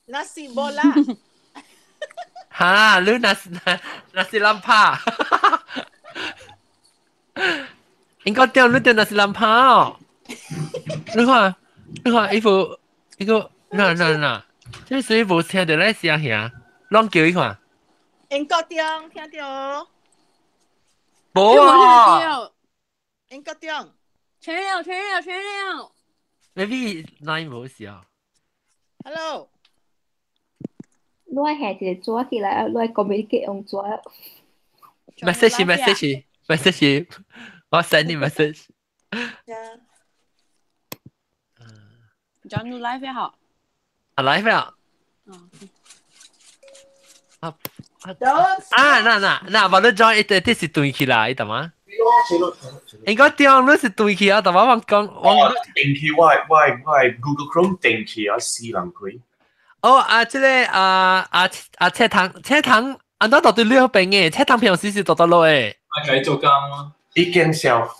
nasi bola. 哈，你那是蓝帕，应该掉你掉那是蓝帕哦。你看，一个那，这水无听到来声呀，乱叫一看，英國中聽到，无又冇聽啊到，英國中全了。，maybe line 无事啊。 ，hello，Lua hè thì chúa thì là lua có mấy cái ông chúa message，我 send 你 message。叫你 live 也好。啊，来了。嗯。那，把你 join 这是对起啦，你懂吗？應該點都是對起啊，但我講定期我 Google Chrome 定期我試兩開。哦啊，即個車堂，安怎到對兩邊嘅？車堂平時是到到落誒。我繼續講啊，已經笑。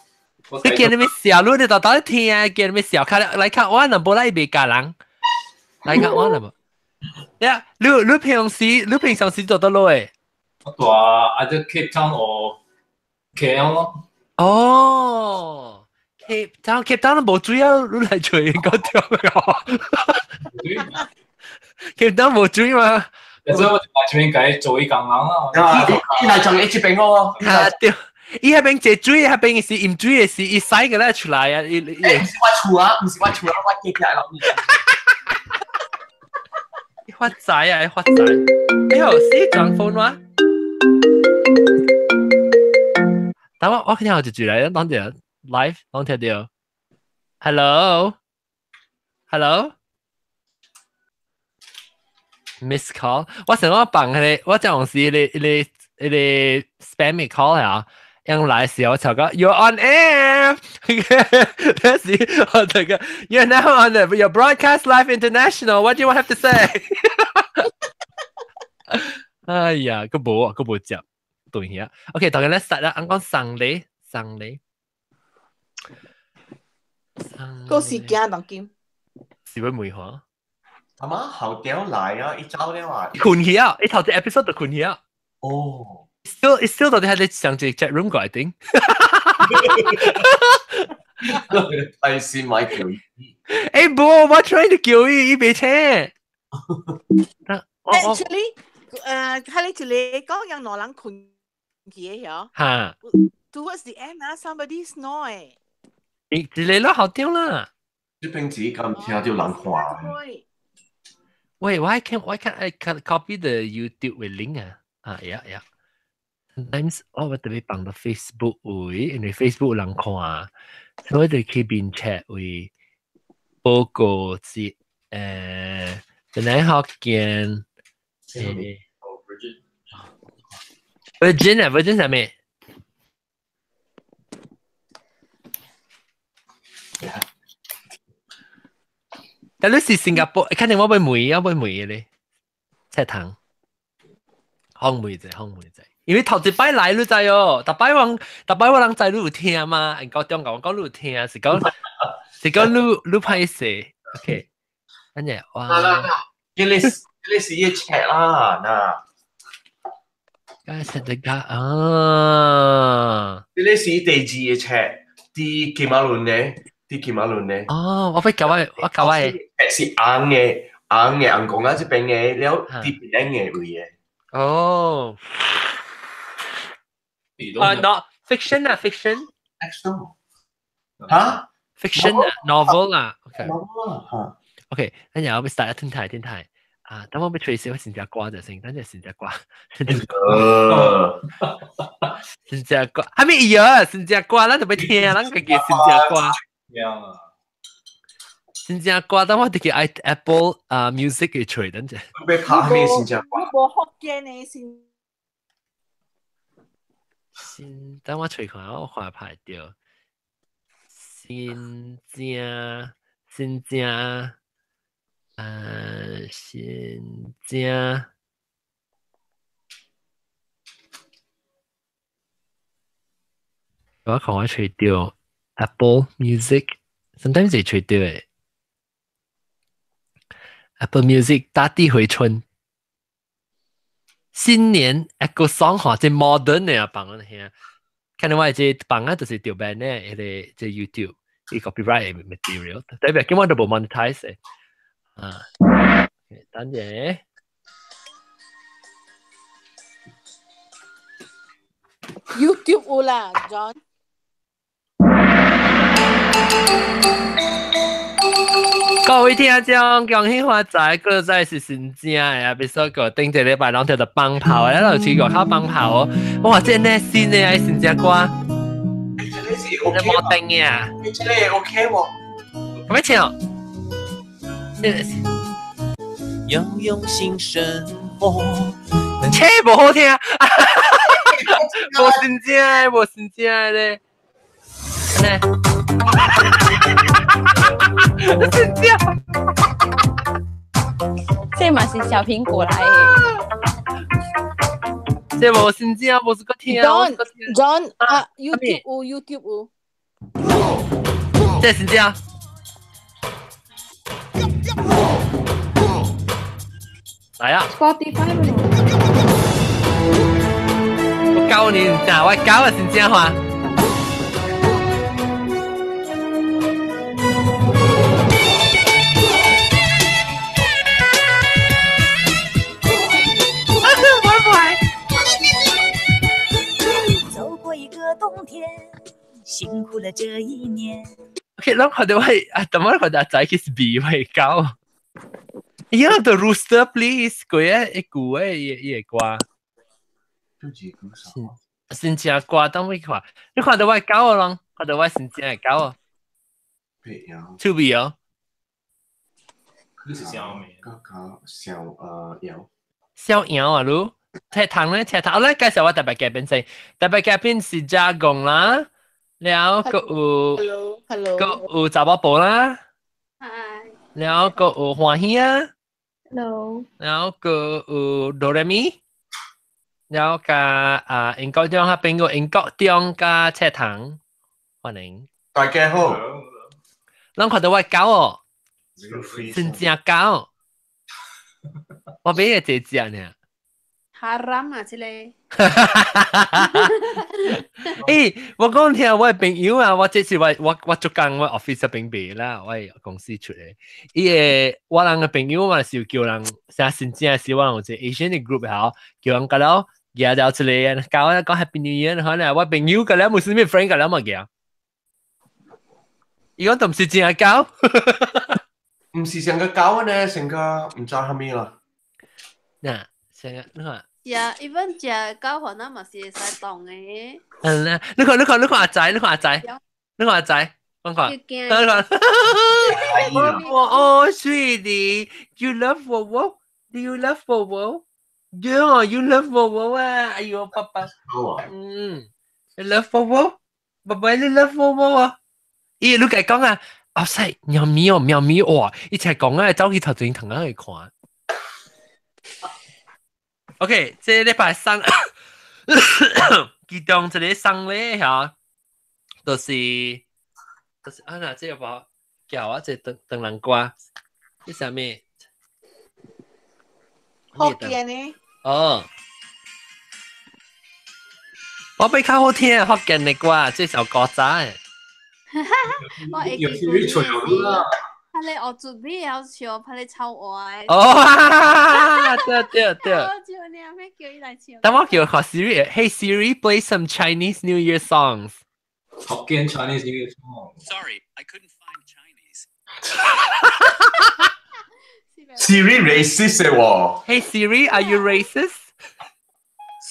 你見你咪笑，你到到聽啊，見你咪笑，來看我能無來別家人，來看我能無。呀，你平常時到到落誒。我大啊，即 Cape Town 或 KL 咯。哦，Cape Town 冇水啊，你嚟做應該點啊 ？Cape Town 冇水嘛？所以我就喺出面計做啲工人啦。依係仲一支餅咯。啊，對，伊迄邊借水，迄邊是飲水嘅是，伊使個咧出來啊！伊唔是我厝啊，唔是我厝啊，我記起來咯。發財啊！發財！哎呦，是裝風嗎？但我聽到一句嚟，當條 live 當聽到 ，hello miss call， 我想我放佢，我就用是你 spam call 啊，用來時候就講 you're on air， 嗰時我就講 you're now on your broadcast live international，what do you have to say？ 哎呀，個冇接。對呀 ，OK， 大家咧實啦，啱講生理，嗰時驚當劍，是會梅花。係嘛？後屌嚟啊！一早咧話困起啊！你頭隻 episode 就困起啊！哦 still 到底係你上隻 chat room 嗰定？係先買條魚。誒唔，我 trying to 叫伊別車。actually，喺你這裡講有兩人困嘅嗬。嚇 Towards the end 啊 ，somebody snore 誒。你咯好屌啦！啲平時咁聽到人看。Wait, why can't I copy the YouTube link 啊？Yeah. Sometimes 我特別放到 Facebook 位，因為 Facebook 有人看，所以我就去邊 chat 位報告節本來學見Virgin 係咩？但你是新加坡，肯定我杯梅嘅咧，赤糖，烘梅仔，因為頭一擺來你知哦，逐擺我人知你有聽嘛，人講中國講你有聽，是講你歹勢 ，OK， 跟住哇，你是一 chat 啦，梗係食得㗎啊！你是第二嘅 chat，啲騎馬輪咧。哦，我教我是硬嘅，硬講啊，即邊嘅，了啲邊嘅位嘅。哦，not fiction 啊 ，fiction， 嚇 fiction 啊 ，novel 啊，OK，跟住我咪 start 天台啊，等我咪吹少先只瓜就先，等陣先只瓜，先只瓜，係咪嘢？先只瓜，咱就咪聽，咱個叫先只瓜。先只瓜，等我哋叫 Apple Music 去吹，等陣。你拍咩先只瓜？你無學嘅你先等我吹看，我看拍掉。先正，先正，我看我吹掉 Apple Music，sometimes 會吹掉誒。Apple Music 大地回春，新年 Echo Song 哈，即 modern 嘅啊，放喺遐。看到我即放啊，就是條版咧，迄個即 YouTube 啲 copyright material， 代表根本都冇 monetize 嘅。啊，等陣。YouTube 有啦，John。各位聽眾，恭喜發財！嗰真係新正嘅，比如說個頂一禮拜兩條就放炮啊，一路去個靠放炮哦。哇，真係新嘅係新正歌，真係是你 OK 冇定嘅啊？真係 OK 喎。咁樣唱，要用心生活。切冇好聽，冇新正嘅，冇新正嘅咧。新正。这嘛是小苹果来的。这无新正，无是个听。John 啊，YouTube 有 YouTube 有。这新正。来啊 Spotify 咪我教你，嗱，我教啊新正話。走过一个冬天，辛苦了这一年。OK， แล้วเขาจะว่าแต่ว่าเขาจะใจคิดบีไว้เก้าYeah, the rooster, please. 佢一句嘢歌，新正歌，等我看。你看到我狗咯？看到我新正嘅狗啊？出味哦。佢是小美，小羊啊，嚕。赤糖咧，赤糖。我咧介紹我特別嘉賓先，特別嘉賓是家公啦，แล้วก็有查某婆啦，แล้วก็有歡喜啊。Hello， แล้วก็โดเรมิแล้วก็英國中嘅朋友英國中嘅赤糖歡迎大家好，咱看到我狗哦真正狗我俾佢姐姐呢哈ram啊，这类。我講聽我嘅朋友啊，我這次我做工我 office 邊邊啦，我公司出嚟。我人嘅朋友嘛是叫人成新正是我人有隻 Asian 嘅 group 好，叫人個佬夾到出嚟，教我講 Happy New Year，可能我朋友個佬冇咩 friend 個佬嘛夾。如果都唔是正狗，唔是成個狗呢，成個唔知係咩啦。嗱，成個你看。呀，even 食狗飯啊，嘛是會使動嘅。你看阿仔，你看阿仔，我看。Oh, sweetie, you love Wowo? Do you love Wowo? Yeah, you love Wowo 啊！哎呦，爸爸。你 love Wowo？ 爸爸，你 love Wowo 啊？你講啊，阿細喵咪哇！一齊講啊，走去頭前同人去看。OK， 這禮拜三，其中一個送禮嚇，就是啊嗱，這個話叫啊，這鄧蘭瓜，這啥咩？福建呢？哦，我比較好聽福建嘅歌，這首歌仔。我會記住你先。拍你學做咩？有笑，拍你臭我。哦，對。我叫你阿咩叫你嚟笑？等我叫佢 Siri，Hey Siri，play some Chinese New Year songs。 Hokkien Chinese New Year song. Sorry, I couldn't find Chinese. Siri racist 嘅喎。Hey Siri，are you racist？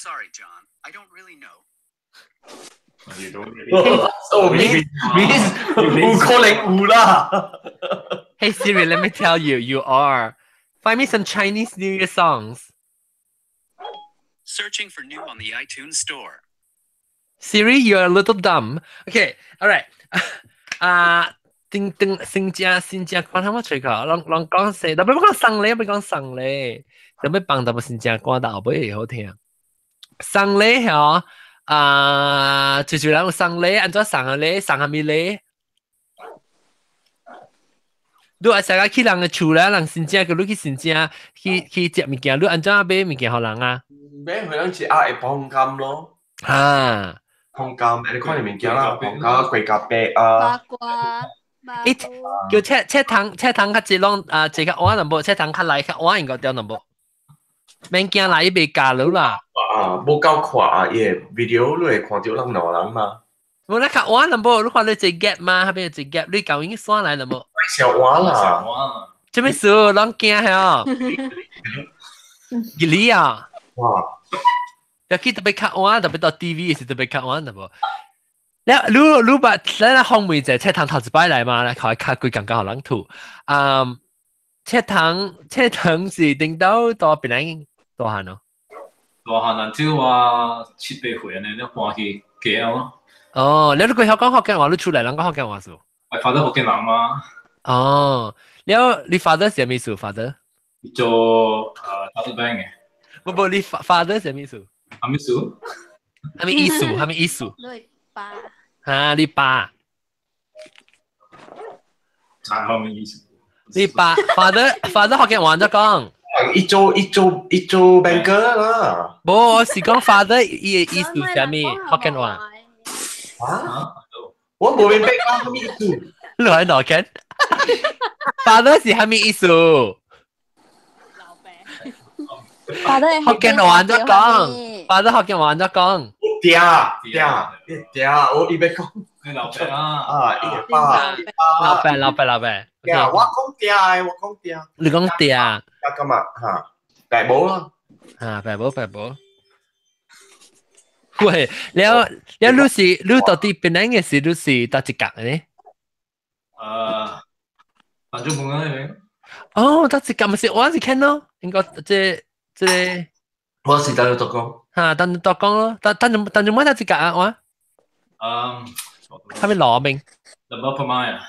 Sorry, John, I don't really know. You don't really. Oh, means 唔可能有啦。Hey Siri, let me tell you, you are. Find me some Chinese New Year songs. Searching for new on the iTunes Store. Siri, you're a little dumb. Okay, all right. 新正歌他們吹個，攏講誰？特別講送禮，特別講送禮，特別幫特別新正歌，但後尾好聽。送禮係隨人有送禮，按怎送個禮，送下咩禮？你話成日去人嘅厝咧，人新正叫你去新正去食物件，你安怎買物件互人啊？買回人是會放監咯，啊，放監，你看你物件啦，放監貴咖啡啊，八卦，八卦，叫車糖較一攏啊，一個碗淡薄，車糖較來較碗應該掉淡薄，免驚來伊袂加了啦。啊，無夠看啊，伊 video 你會看到人兩人嘛，我那較碗淡薄，你看你一 gap 嘛，那邊有一 gap，你舊已經刷來淡薄。小碗啦，做咩事？啷驚係吉利啊！哇！有去特別較碗，特別到 TV 是特別較碗淡薄。你把咱後面就車堂頭一擺來嘛，來考較貴感覺互人吐。車堂是頂到邊嚟大漢咯？大漢人只話7、8歲呢，你搬去 KL 咯。哦，你都佢講福建話，你出來人講福建話數。我father福建人嘛。哦，แล้ว你 father 係咩數 ？father 做Starter Bank 嘅。不，你 father 係咩數？係咩數？係咩意思？係咩意思？對爸。啊，你爸。係咩意思？你爸 father 福建話咗講。一做 banker 啦。冇，我是講 father 意思係咩？福建話。啊？我冇明白講咩意思。你喺度講？father 是係咩意思？father 福建話咗講，father 福建話咗講。爹，我伊要講。你老爸啊？啊，伊個爸。老爸。爹，我講爹。你講爹。咁啊，嚇，大寶咯。啊，大寶。喂，你到底邊樣嘅事你是到一格呢？反正冇嗰啲。哦，到一格咪是我是看咯，應該即。我是等你讀講。嚇，等你讀講咯，等住乜到一格啊？我。係咪攞命 ？Lembar Permai 啊？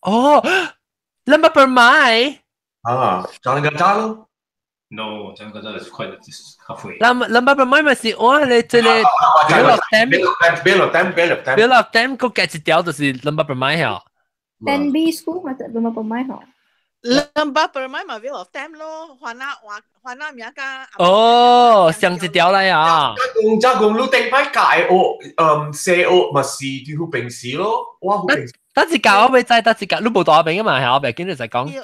哦 ，Lembar Permai。啊，Jalan Gajah lo? No, Jalan Gajah is quite halfway. Lembar Permai 咪是我你即係 Bill of Time 個計一條就是 Lembar Permai 嚇。Dan B school macam Lembar Permai hả? Lembar Permai mà Bill of Time lo, Hoa Nam nhà ca. 哦，上一條嚟啊！即係講你定牌解我寫我咪是啲好平時咯，哇好平時。得一格我未知，得一格你冇大餅啊嘛，係我未見你就講一格。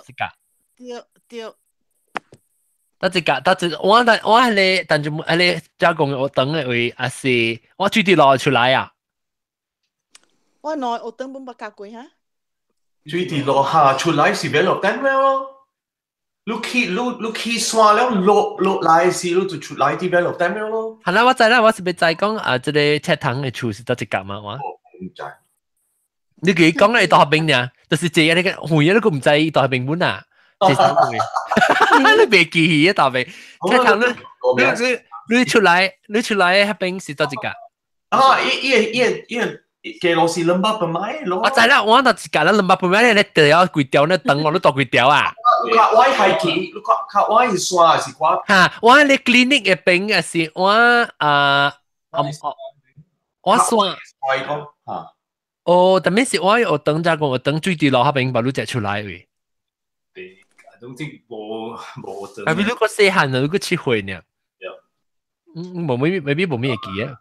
對。得一格，我係你，但係你加工我等嘅位，還是我最啲攞出來啊？我內我等本不加貴哈。最啲攞下出來是俾落單咩咯？你去刷了落來時，你就出來啲俾落單咩咯？係啦，我知啦，我是咪就係講啊，即係赤糖嘅廚是得一格嘛？我唔知。你佢講嘅大學兵呢，就是這樣你嘅會嘢都唔知大學兵本啊，這三會，你未記起啊大兵，赤糖你出來黑兵是得一格。啊，嘅老師Lembar Permai咯。我知啦，我得一格啦，Lembar Permai你掉幾條呢？等我都多幾條啊。我係佢，我係刷是我。嚇，我你 clinic 嘅兵嘅是我我刷。哦，但係是我有等咋講，我等最低落下邊把你隻出來喂。總之冇等。係咪如果細漢啊，如果7歲呢？冇未必冇咩記啊。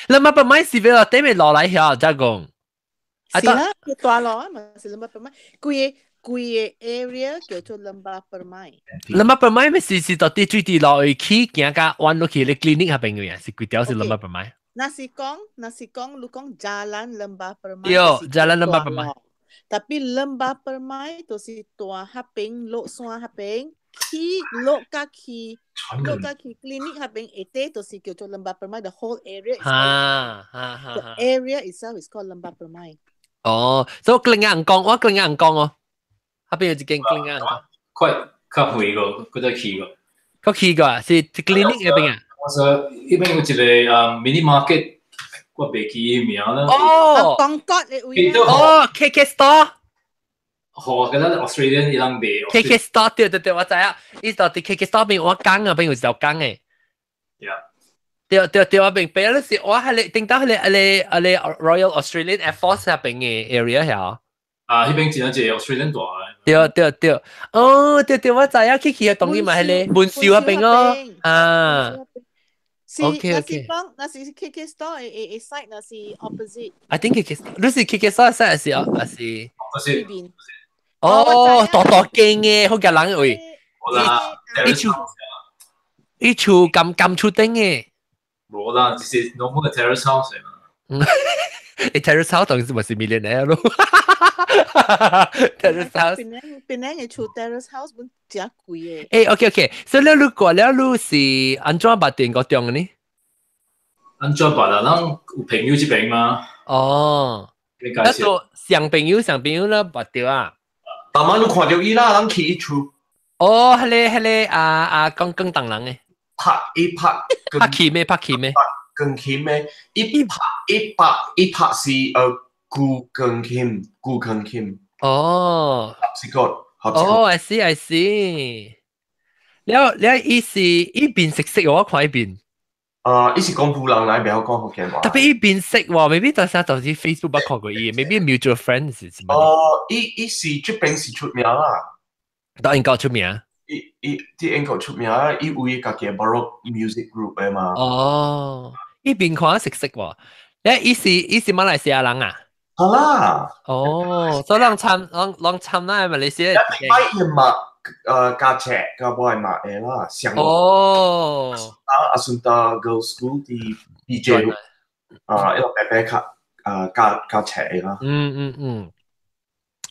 Lembar Permai是為了對面落來遐咋講？是啦，大路啊嘛，是Lembar Permai，貴嘅 area 叫做Lembar Permai。Lembar Permai 咪是到底最低落去行架彎落去你 clinic 下邊嘅呀，是幾條是Lembar Permai？Nasi kong, lu kong jalan Lembar Permai. Yo, jalan Lembar Permai. Tapi Lembar Permai tu si tua haping, lok suan haping, ki lok kaki klinik haping ete tu si kyo Lembar Permai. The whole area is the area itself is called Lembar Permai. 哦，所以另硬講，我另硬講哦，下邊有一間另硬講，快較遠個，佢再去個，佢去過是 clinic 嗰邊啊。我說呢邊有一個mini market，我未記名啦。哦，講國嘅位啊。哦 ，KK Store。哦，嗰啲 Australian 伊朗賣。KK Store 對，我知啊，呢度啲 KK Store 邊我間啊，邊有條間嘅。對，我邊邊嗰時我係你定到係你 Royal Australian Air Force 入邊嘅 area 係啊。啊，迄边真係有 Australian 大嘅。對，哦，對，我知啊，Kiki 嘅當然咪係咧，門少嗰邊咯，啊，OK，那是 KK store 嘅 side，那是 opposite。I think KK，你是 KK store side 係呢邊。哦，大間嘅，好嘅人喂，一處咁出頂嘅。冇啦，只是 normal 嘅 terrace house 嚟嘛。terrace house 當然咪是 millionaire 咯。terrace house， 邊嘅厝 terrace house 本真貴嘅。誒 ，OK， 所以你過了你是安怎捌電個中嘅呢？安怎捌啊？咱有朋友這邊嘛？哦，那個上朋友啦捌到啊。但晚你看到伊啦，咱去伊厝。哦，迄個講當人嘅。拍琴咩？鋼琴咩？一拍是古鋼琴。哦。是個。哦 ，I see。了，伊是伊邊識我看伊邊。伊是講湖人嚟，唔好講福建話。特別伊邊識喎 ，maybe 到時到時 Facebook 捌看過伊 ，maybe mutual friends 是乜？伊是這邊是出名啦。到英國出名。啲英國出名啦，伊有伊家己 Baroque music group 嘅嘛。哦，伊邊看識喎，伊是馬來西亞人啊？係啦。哦，所以啷參啦，馬來西亞。伊嘛，家姐個 boy 嘛誒啦，上哦。阿順達 Girls School 啲 DJ，一個伯伯家姐啦。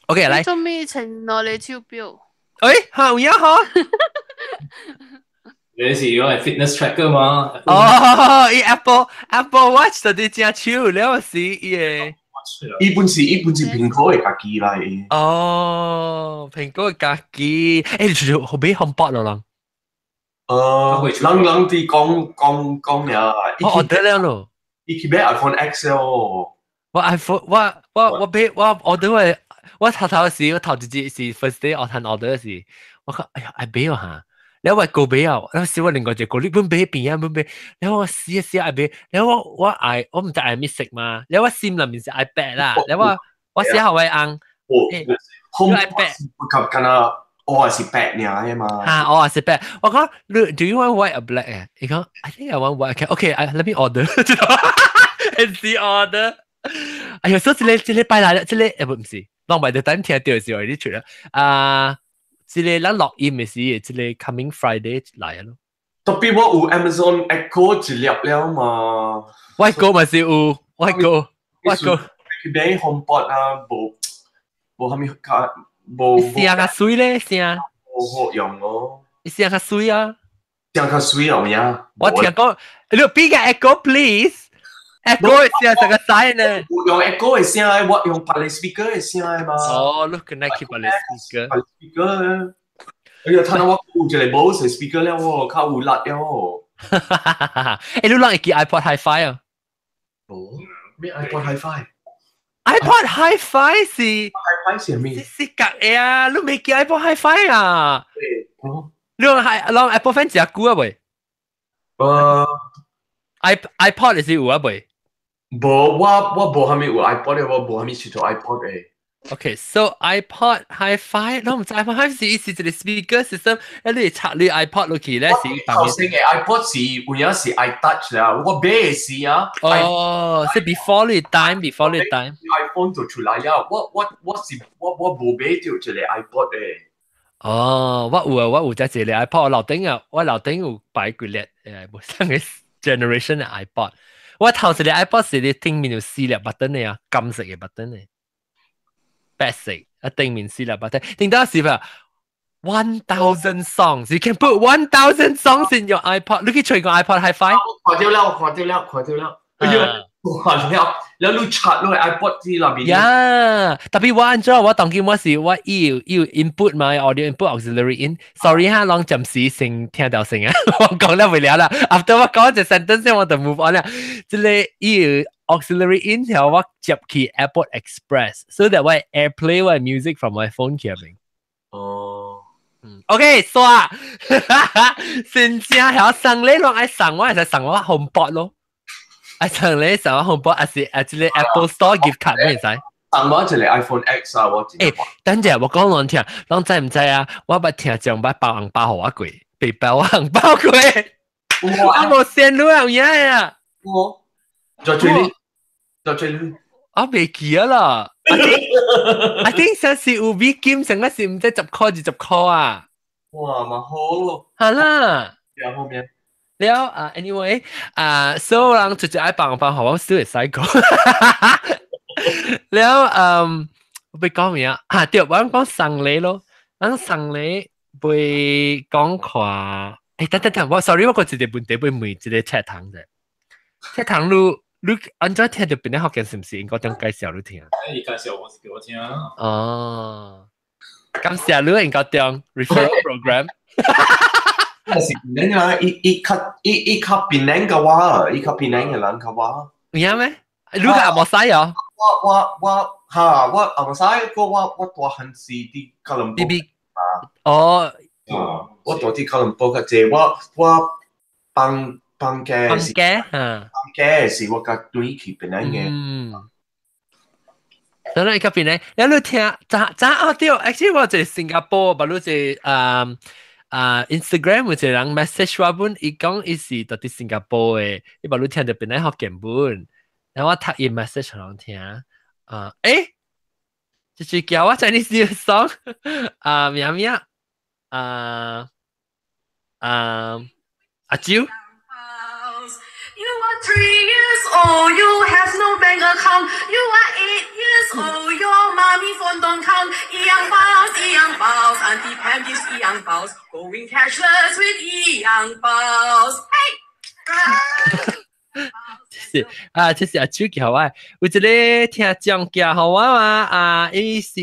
OK， 嚟。做咩情落嚟超標？誒，有啊嗬。你是用係 fitness tracker 嘛？哦，伊 Apple Watch 就啲正超，了是伊嘅。伊本是蘋果嘅家己嚟。哦，蘋果嘅家己，誒，你仲好俾 HomePod 咯啦。人哋講咩啊？我得了咯。伊去買 iPhone XL。我 iPhone，我俾我 order 我頭時我頭一節是 first day 我睇 order 時，我講哎呀，I 俾我嚇。แล้วว่ากูเบี้ยวแล้วสิว่าหนึ่งก็จะกูรีบเบี้ยปีอ่ะเบี้ยแล้วว่าเสียไอเบี้ยแล้วว่าไอ我唔知ไอมิสิกมาแล้วว่าซิม裡面是 iPad 啦แล้วว่าเสียหาไว้อังiPad กับกันอ่ะ我係8年嘅嘛我係8我講 do you want white or black 啊佢講 I think I want white okay let me order and see order 哎呀所以這禮拜來了這禮唔是當埋就等聽到時候你出啦即係咱錄音嘅時，即係 coming Friday 嚟咯。特別我有 Amazon Echo 一粒了嘛。我個咪是有，我個。佢買 HomePod 啊，冇係咪冇。聲較水咧，聲。冇好用哦。聲較水啊。聲較水有呀。我聽講，你俾個 Echo please。Echo 嘅聲成個細呢。我用 Echo 嘅聲，我用拍嚟 speaker 嘅聲嘛。哦，你可能去拍嚟 speaker。拍 speaker。哎呀，睇到我有一個冇成 speaker 了喎，較有力了喎。誒，你啷會記 iPod Hi-Fi 啊？冇咩 iPod Hi-Fi？iPod Hi-Fi 是 Hi-Fi 是咩？是格嘅啊！你未記 iPod Hi-Fi 啊？你啷 Apple fan 食久啊未？iPod 是有啊未？無，我無係咪有 iPod 嘅，我無係咪試到 iPod 嘅。Okay, so iPod Hi-Fi，我唔知 iPod Hi-Fi 是一個 speaker system，你插你 iPod 落去咧是。頭先嘅 iPod 是有陣時 iTouch 啦，我買嘅時啊。哦，是 before the time。iPhone 就出來了，我冇買到一個 iPod 嘅。哦，我有隻一個 iPod，我樓頂有擺幾粒冇上嘅 generation 嘅 iPod。我頭一個 iPod 是你頂面有4粒 button 嘅啊，金色嘅 button 嘅。basic 頂面4粒 button，頂到是咩？1000 songs， you can put 1000 songs in your iPod。你可以吹個 iPod Hi-Fi。看到了。哎呀，看了，แล้ว你插落 iPod ที่入邊。呀，特別我按照我當見我是我要 input 嘛 audio input auxiliary in。sorry 哈，啷暫時先聽到聲啊，我講得唔了啦。after 我講一隻 sentence 我就 move on 啦。即係要 auxiliary in 然後我接去 Apple Express，so that 我 AirPlay 我 music from my phone 入邊。哦。OK，刷，先正係上你啷愛上我係就上我 HomePod 咯。上你上我 HomePod 係即係 Apple Store gift card 咩使？送我一個 iPhone X 啊，我真係等陣我講兩聽，啷知唔知啊？我捌聽講捌包紅包互我過，被包紅包過，我冇線路樣嘢啊！我在最呢，在最呢，我未記啊啦。I think 上次有 V 金成嗰時唔知10塊就10塊啊。哇，咪好，係啦。然後面。了anyway 所有人直接愛幫我幫好，我少會使講。了我被講咩啊？對，我講送禮咯，講送禮被講話。等，我 sorry， 我個一個問題被問一個赤糖啫。赤糖你安怎聽到邊啲學嘅是唔是？應該當介紹你聽。你介紹我俾我聽啊。哦，感謝你應該當 referral program。是變靚啊！一級變靚嘅話，一級變靚嘅人嘅話，唔係咩？你個阿莫西啊？我阿莫西個我大漢是啲吉隆坡哦，我大啲吉隆坡嘅啫，我幫嘅是我嘅對級變靚嘅。等你級變靚，你聽咋對 ，actually 我喺新加坡，不如係Instagram 有一個人 message 我本，伊講伊是到啲新加坡嘅，伊把你聽到邊嚟學根本，然後我讀伊 message 人聽，就是叫我 Chinese new song，咩阿蕉。You are 3 years old, you have no bank account. You are 8 years old, your mommy phone don't count. 一样包 Auntie Pam gives 一样包 going cashless with 一样包 Hey! 就是阿蕉叫我，有一個聽講叫好我嘛，伊是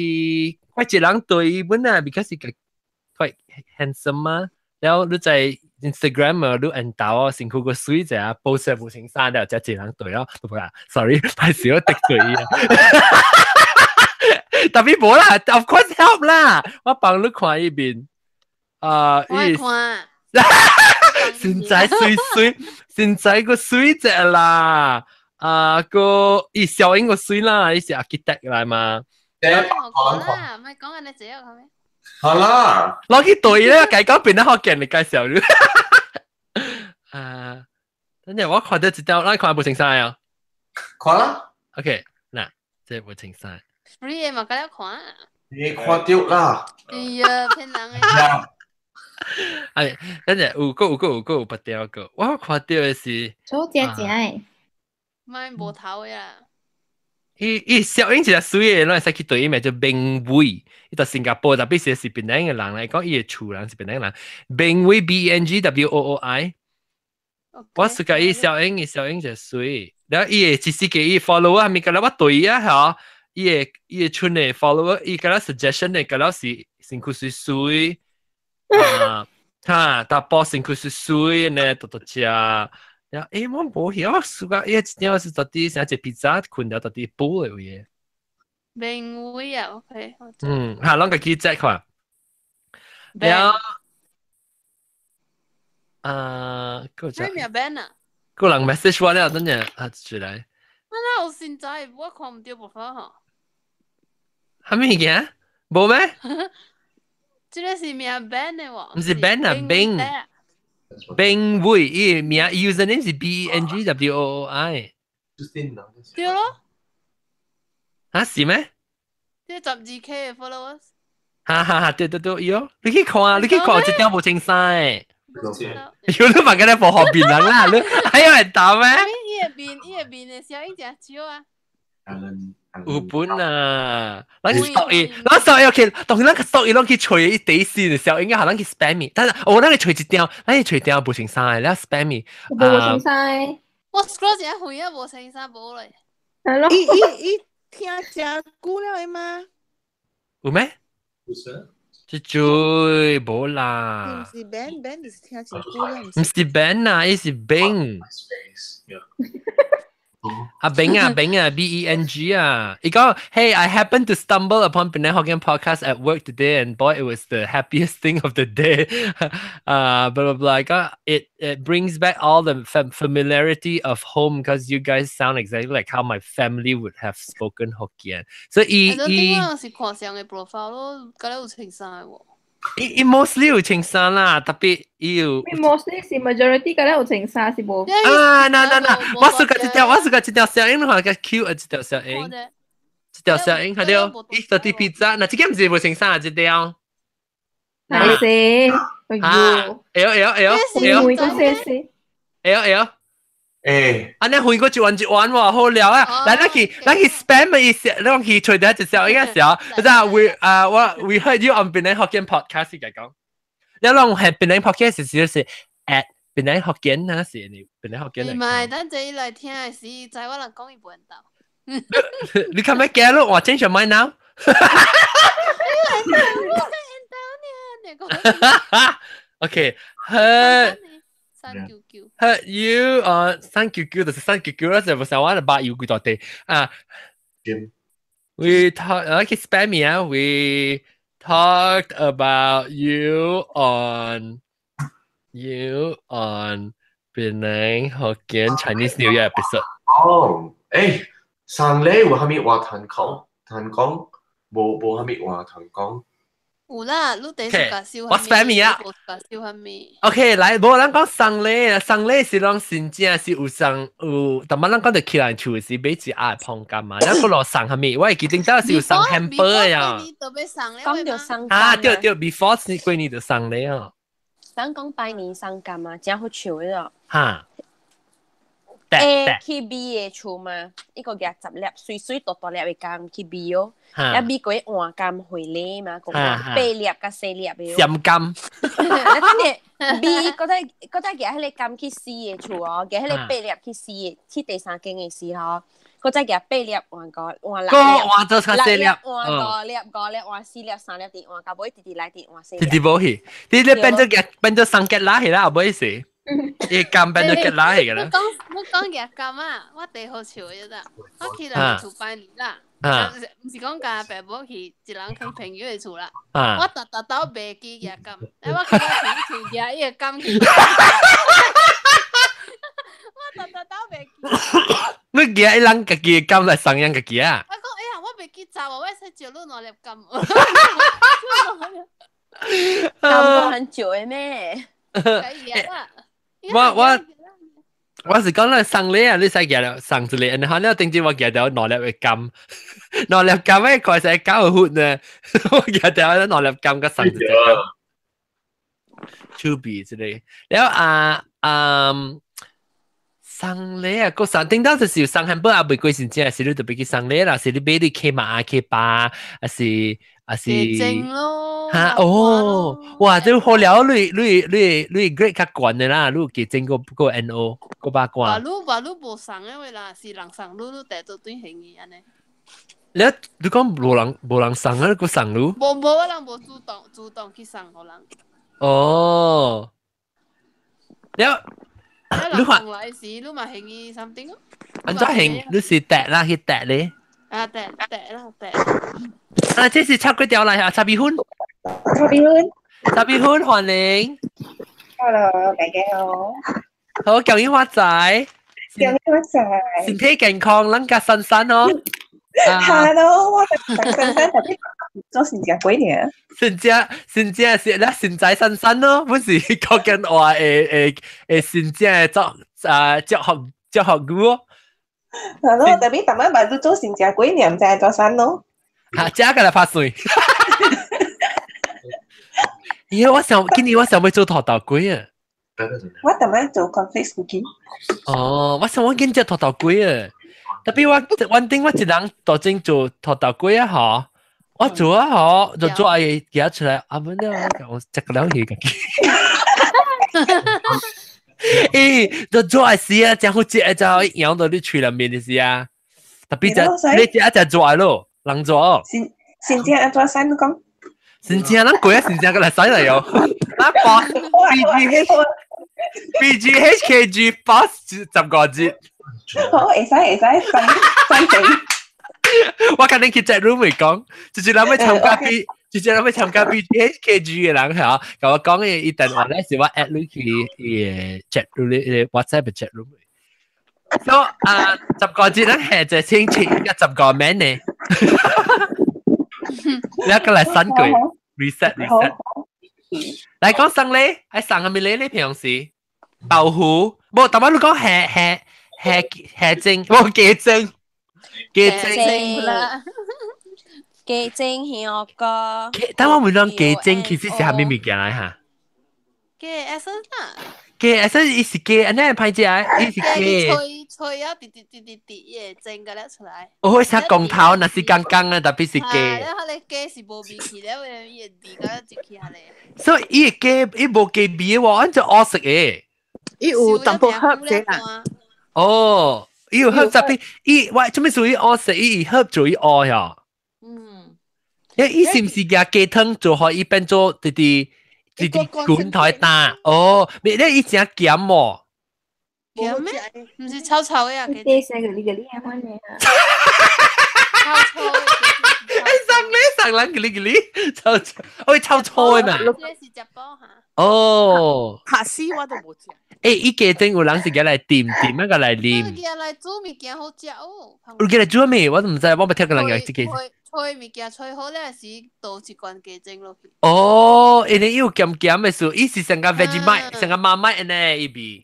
快一人對伊本啊 ，because 佢 quite handsome 嘛，然後你在 Instagram 啊，你按到啊，辛苦個水者啊，報社無情山了，只一人對啊，唔係 ，sorry， 太少得罪伊啊，特別冇啦 ，of course help 啦，我幫你看一邊，我看。現在現在個水隻啦，個伊小英個水啦，伊是 architect 來嘛。好啦，唔係講緊你自己個咩？好啦，攞去對咧，介講邊啲學嘅嚟介紹你。等陣我看到一條，你看無清晒啊？看啦。OK，嗱，即係無清晒。free 嘅嘛，梗係看。你看到啦。哎呀，騙人嘅。等陣有個不掉個，我看到嘅是做姐姐誒，唔係無頭嘅啦。伊小英其實水嘅，攞嚟使去對伊咪叫冰威，伊到新加坡特別是檳城嘅人嚟講，伊嘅厝人是檳城人，冰威 BENGWOOI。我是講伊小英就水，然後伊嘅只是給伊 follower，係咪講我對啊嚇？伊嘅村嘅 follower，伊講 suggestion 嘅講是辛苦水。但波辛苦水呢，多食。然後我冇曉，我暑假一條是到底想食披薩，困到到底煲嘅嘢。冰威啊 ，OK。嚇，啷個記者看？然後個就咩 band 啊？個人 message 我咧，等陣出嚟。啊，我現在我看唔到部分嗬。係咩嘢？冇咩？這個是咩 band 嘅喎？唔是 band 啊 ，Bing 會，伊名 username 是 BENGWOOI。對咯。是咩？即係12K 嘅 followers。哈，對，喲，你去看啊，你去看這條無清晒。有你問緊你部學邊人啦，你還有人答咩？伊個邊嘅小英真少啊。有本啊，咱 story，咱 story OK，當然咱個 story 咱去吹一底線，小英啊，咱去 spam 但係我咱去吹一條，咱去吹條無清晒，咱 spam 無清晒。我 scroll 一下回啊，無清晒冇嘞。係咯。伊聽真久了的嗎？有咩？不是。即最冇啦。唔是 band 是聽真久了，唔是 band 啊，伊是 Bing。阿炳啊，BENG 啊，伊講 Hey, I happened to stumble upon Penang Hokkien podcast at work today, and boy, it was the happiest thing of the day. Blah blah blah. It brings back all the familiarity of home because you guys sound exactly like how my family would have spoken Hokkien. So 係是看上嘅 profile 咯，嗰啲有情生嘅喎。伊 mostly 有青山啦，特別有。mostly 是 majority 嗰啲有青山是冇。嗱，我suka一條小英，話個 Q 一條小英，一條小英係了，伊個啲 pizza，嗱，這個唔是冇青山啊，這條。係是，誒，安尼換過一彎喎，好料啊！嗱，咱去 spam 意思，咱去除掉一小應該小，就係we heard you on Penang Hokkien podcast 嚟講，你攏係 Penang podcast 是 at Penang Hokkien 啊，是你 Penang Hokkien 嚟。唔係，等陣來聽嘅時，在我人講伊半道。你看咩嘅咯？我 change your mind now。OK， Heard you on 399就是399啦，就唔係話8要幾多地啊？We talk like spammy 啊 ，we talked about you on Penang Hokkien Chinese New Year episode。哦，上禮有蝦米話談講，冇蝦米話談講。有啦，你第一個笑我 spammy 啊，OK， 來，無人講送禮是講真正是有送有，但係人講就起來厝是買一盒碰柑嘛，咱個落送蝦米？我係記得到是有送 hamburger 呀。講到送啊，對，before 過年就送禮啊。想講拜年送柑啊，真好笑嘅咯。嚇。去B 嘅厝嘛，一個夾10粒，水多粒嘅柑去 B 哦。一 B 嗰啲換柑回禮嘛，講8粒加4粒嘅。閃柑。B 嗰啲夾喺你柑去試嘅厝哦，夾喺你8粒去試嘅，去第三間嘅時候，嗰隻夾8粒換6粒，換咗4粒，換5粒，換4粒，3粒啲換，到尾直來啲換4粒。直冇去，你變咗三格拉係啦，唔好意思。伊柑變咗吉拉嚟㗎啦。我講嘅柑啊，我第好笑嘅啫。我去人厝拜年啦，唔是講家爸母去一人去朋友嘅厝啦。我特倒賣機嘅柑，我去到朋友厝嘅伊個柑去。我特倒賣機。你嘅一人家己嘅柑來送人家己啊？我講我賣機走啊，我使照你攞粒柑。柑很久嘅咩？我是講咧送禮啊，你使夾了送出嚟，然後咧定住我夾到攞粒嘅柑，攞粒柑咧佢使搞個款呢，我夾到咧攞粒柑個送出嚟，超比之類。然後送禮啊，個送頂到就是送漢堡啊，未貴先正，是你特別去送禮啦，是你買啲 K 碼 K 八，還是正咯。嚇哦，哇！都好了，你 grade 較懸嘅啦，你幾正個 NO 個八卦。你無送嘅話啦，是人送你帶做對行嘅安尼。你講無人送啊？你個送你？無人無主動去送互人。哦，你話來時你咪行嘅 something 咯。安怎行？你是趯啦，去趯咧。啊，趯啦。啊，這是插幾條嚟啊？插邊款？插邊款，歡迎。Hello，大家好。好，恭喜發財。身體健康，人家身哦。Hello， 我身特別做新疆幾年。新疆是啦，新仔身咯，本是講緊話新疆作學語哦。Hello，特別特別咪做新疆幾年，唔知做啥咯。嚇，即係嚟拍水。咦，今年我想要做土豆粿啊！我特別做 conflict cooking。哦，我想我見做土豆粿啊！特別我頂我一人多整做土豆粿啊！嗬，我做啊嗬，就做嘢夾出來，啊唔了，我食個了嘢嘅。誒，就做係事啊，正好食就咬到你嘴入面嘅事啊！特別就你食就做咯。人做，新疆安怎使你講？新疆人貴啊，新疆個嚟使嚟喲。啊boss，BGHKG boss 10個字。好，會使生整。我肯定去隻 room 嚟講，就是諗去參加 B， 就是諗去參加 BHKG 嘅人嚇，同我講嘅一陣話咧，是我 at 你去chat room WhatsApp 嘅 chat room。所以10個字咧係就星期一10個名呢，你一個嚟新句 reset。嚟講生咧，喺生係咪你平時豆腐？冇，但係你講係蒸，冇雞蒸。雞精啦，雞精香個。等我問講雞精其實是係咩物件嚟嚇？雞 essence 啦。雞 essence 伊是雞，安尼歹食啊，伊是雞。吹啊，滴嘢蒸個咧出來。哦，食公頭，那是剛剛啊，特別是雞。係，你雞是無味氣咧，伊味個一起下嚟。所以伊雞伊無雞味喎，按照我食嘅。伊有淡薄黑啫啦。哦。伊有喝雜啲，伊喂，做咩屬於我食？伊喝做伊餓呀？因為伊是唔是嘅雞湯做可以變做啲罐頭打？哦，你伊正鹹喎。鹹咩？唔是臭臭嘅啊？你食嗰啲係乜嘢啊？臭臭。上人嗰臭臭，我臭臭嘅嘛。這是隻包嚇。哦。下絲我都冇食。伊雞精有人是嘅嚟掂一個嚟啉。佢嘅嚟煮物件好食哦。有嘅嚟煮咩？我都唔知，我冇聽過人講即個。吹物件吹好咧，是倒一罐雞精落去。哦，因為有鹹鹹嘅數，伊是成個 Vegemite，成個媽媽呢一邊。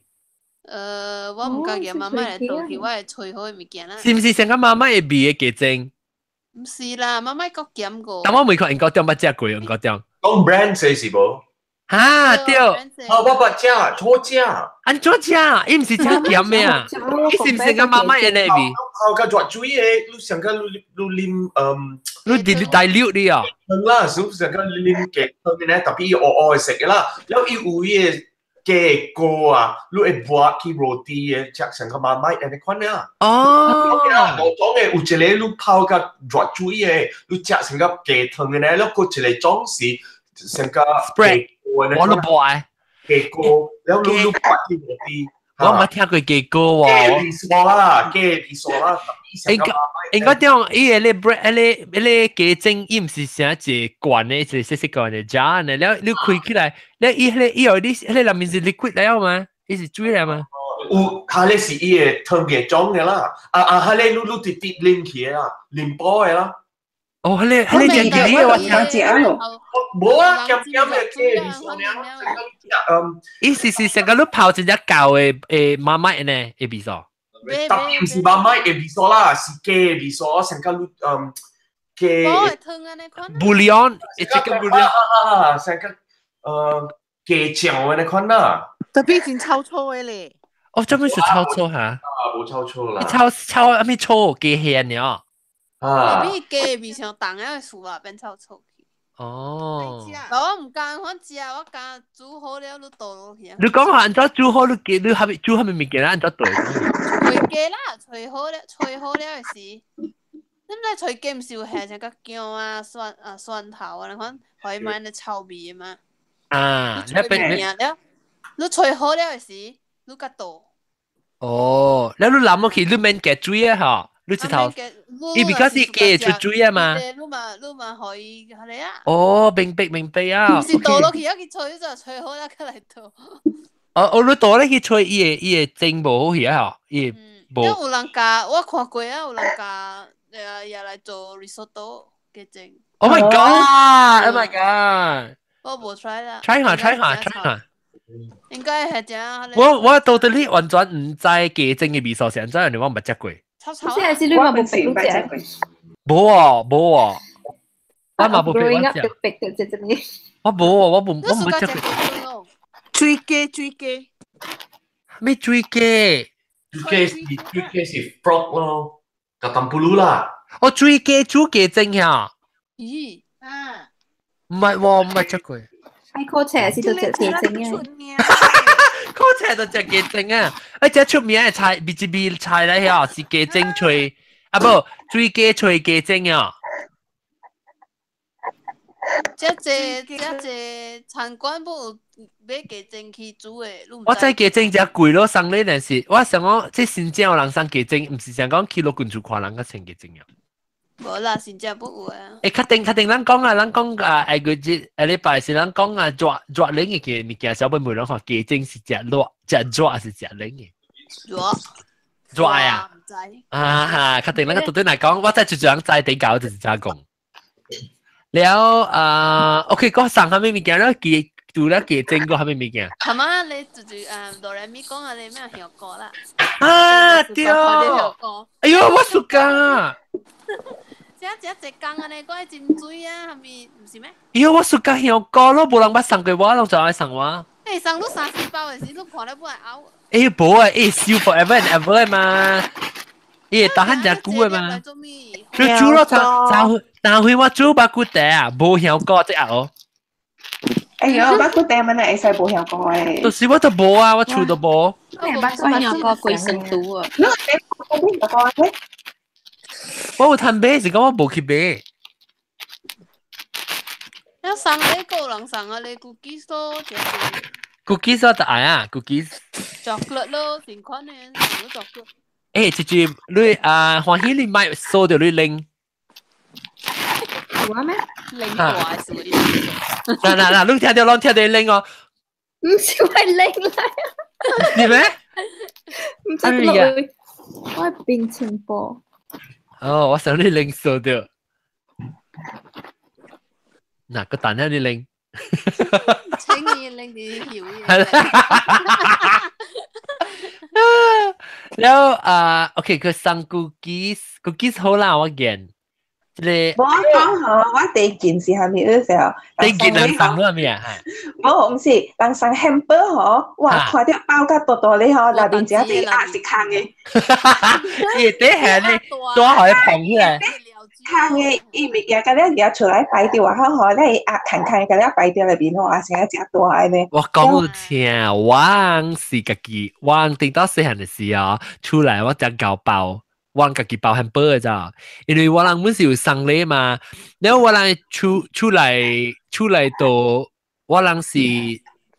我唔介意媽媽嚟倒去，我係吹好嘅物件啦。是唔是成個媽媽一邊嘅雞精？唔是啦，媽媽個鹹過。但我未確認過點乜隻貴，我點。講 brand 寫是冇。哈對，我不食，錯食。安怎食？伊唔是食鹹咩啊？伊是唔是個媽媽嘅呢邊？泡個熱水嘅，你想個你你大料啲啊？啦，想個你嘅湯咧，特別我食嘅啦，然後伊有嘢嘅個啊，你會抹去 roti 嘅，食成個媽媽嘅款啊。哦，我講嘅有一個你泡個熱水嘅，你食成個雞湯嘅咧，然後佢一個裝飾成個 spread。我都冇啊，雞哥，แล้วลูกปัดที่หัวตี我冇聽過雞哥喎。雞傻啦，雞傻啦，應該點？伊個咧 bread 咧雞精，伊唔是成一罐嘅，一細罐嘅 jar 呢？แล้ว你開起來，แล้ว伊有啲裡面是 liquid 嚟嘛？伊是水嚟嘛？有，佢咧是伊個湯嘅裝嘅啦，佢咧你直接淋起啊，淋包嘅啦。哦，佢咧隻雞咧，我聽講咯。冇啊，鹹嘅雞，伊是成個都泡一隻舊嘅媽媽呢，嘅味素。特別唔是媽媽嘅味素啦，是雞嘅味素，成個雞。bouillon，一個 bouillon，成個雞醬嘅款啦。特別真臭臭嘅咧。哦，做咩是臭臭嚇？冇臭臭啦。臭啊！咩臭？雞血呢？比雞味上重嘅數啊，變臭臭。哦，我唔間我食，我間煮好了都倒落去。你講下安怎煮好？你係煮係咪物件啦？安怎倒？炊雞啦，炊好了嘅時，你唔知炊雞唔是有下隻個薑啊、蒜頭啊，你看可以買啲臭味嘅嘛。啊，你炊好了嘅時，你個倒。哦，你諗落去，你免加水啊嚇？你直頭，伊because是雞出水啊嘛。你咪可以係啊。哦，明白啊。唔是倒落去，一佢吹就吹好啦，佢嚟倒。我你倒咧去吹，伊個蒸無好去啊，伊無。因為有人加，我看過啊，有人加也嚟做 risotto 嘅蒸。Oh my god！Oh my god！我冇 try 啦。try 下。應該係點？我到底呢完全唔知雞精嘅味素成怎樣，我唔食過。即係是你嘛冇食過？冇啊，我嘛冇食。我冇，我冇食過。水雞。咩水雞？水雞是 frog 咯，個淡布魯啦。哦，水雞煮雞精呀？咦？唔係喎，唔係食過。靠車是到隻雞精啊！靠車到隻雞精啊！一隻出名嘅菜 ，BGB 菜嚟呀，是雞精脆啊，不，水雞脆雞精啊！这餐馆不买鸡精去煮的，我知雞精只貴咯，送呢陣時，我想講即新疆有人送雞精，唔是想講去落近處看人個請雞精啊。無啦，新加坡有啊。確定，咱講啊，誒個節禮拜是咱講啊，抓領嘅物件，小本每人看雞精是只攞，只抓是只領嘅。抓啊！唔知啊，確定咱個對對嚟講，我真係最想知點搞就是怎講。了OK，嗰送下咩物件咧？雞除了雞精，嗰下咩物件？係嘛？你哆來咪講啊，你咩香歌啦？啊，對！哎呦，我暑假。一工啊，你講真水啊，係咪唔是咩？哎呦，我暑假香歌咯，冇人捌送過我，攏就愛送我。誒，送到30包嘅時，都看得本來嘔。誒，冇啊，燒 forever and ever 嘛。誒，打很隻久嘅嘛。你煮咯，但係我煮把骨地啊，冇香歌即係哦。哎呦，把骨地咪會使冇香歌誒。就是我都冇啊，我厝都冇。我把香歌貴生度啊。我有趁買，是講我冇去買。一送你個人送啊，你 cookies 咯，就係 cookies 我就愛啊 ，cookies。chocolate 咯，成款嘅，成個 chocolate。誒，姐你歡喜你買收到你拎。有咩？拎過嚟是嗰啲。嗱，你聽到拎哦。唔是我拎嚟。係咩？唔知落去，我係變情報。哦，我想你拎收到。嗱，個蛋喺你拎。請你拎啲曉嘢。係啦。แล้วโอเคคือสั่ง cookies 好啦我見你我講好我第一件事係咪嗰時候第一件人สั่ง咗係咪啊冇唔是人สั่ง hamburger 嗬哇看到包甲大大咧嗬內面只係壓食坑嘅咦啲係你多可以捧起來坑嘅伊咪也嗰啲嘢出來擺掉啊嗬咧壓坑嗰啲擺掉裏邊嗬成日只大嘅咧我講到聽我是自己我頂到細漢嘅時候出來我只搞包我自己包 hamburger 咋因為我人本是有送禮嘛然後我人出來到我人是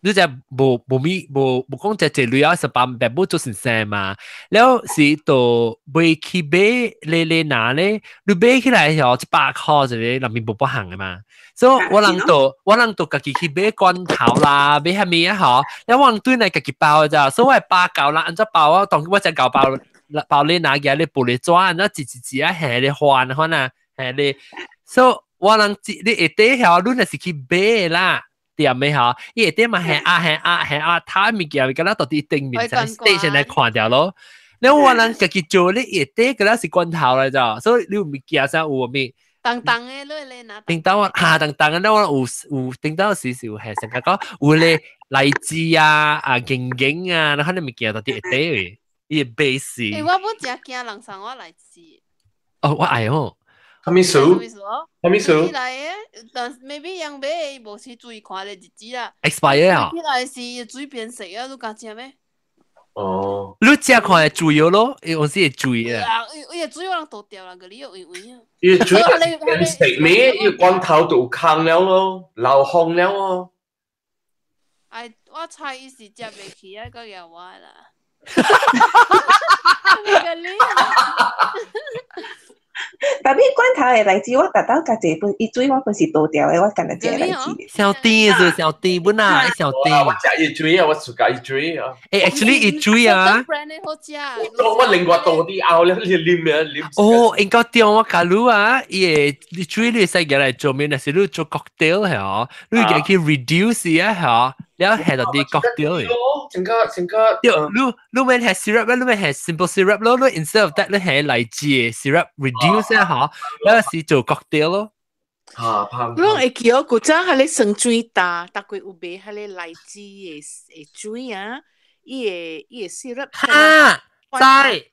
你就冇講只類啊十八百冇做成聲嘛，然後是到買去買你拿咧，你買起來後100塊就咧入面冇行嘅嘛，所以我人到自己去買罐頭啦，買係咪啊嗬？然後我人對嚟自己包嘅咋，所以包夠啦，按照包啊，當我只夠包你拿嘅你玻璃裝，然後一啊係你換啊係你，所以我人你一啲後你係去買啦。點咩嚇？伊一點嘛係睇物件，咁啦到底定面在 station 嚟看掉咯。你我人自己做你一啲咁啦是罐頭嚟咋，所以你物件上有咩？等嘅你拿。等到我嚇等嘅，我有等到少少係成日講有咧荔枝啊景啊，你睇你物件到底一啲嘅，伊係 base。我本只驚人送我荔枝。哦，我愛哦。哈密薯，來嘅，但 maybe 樣買無是注意看你日子啦。expire 啊？起來是水變色啊，你敢食咩？哦。你食看係水咯，我是係水啊。伊個水我人倒掉啦，嗰啲有位啊。伊個水變色咩？伊個罐頭就有空了咯，流汗了哦。哎，我猜伊是食袂起啊，個嘢我啦。特別罐頭嘅荔枝，我特登加一份，伊水我本是倒掉嘅，我揀嚟食荔枝。小弟是小弟，本來小弟。我食伊水啊，我自家伊水啊。誒 ，actually 伊水啊。我另外倒啲拗咧，你啉。哦，應該點我假如啊，伊水你使嘅嚟做咩？係你做 cocktail 係哦，你嘅去 reduce 啊係哦，然後係到啲 cocktail 嘅。成個。你咪係 syrup 你咪係 simple syrup 咯，你 instead of that 你係荔枝 syrup reduce 啊嚇，然後是做 cocktail 咯。我會記我嗰陣係你生水大概有買係你荔枝嘅水啊，伊個 syrup。嚇，在。係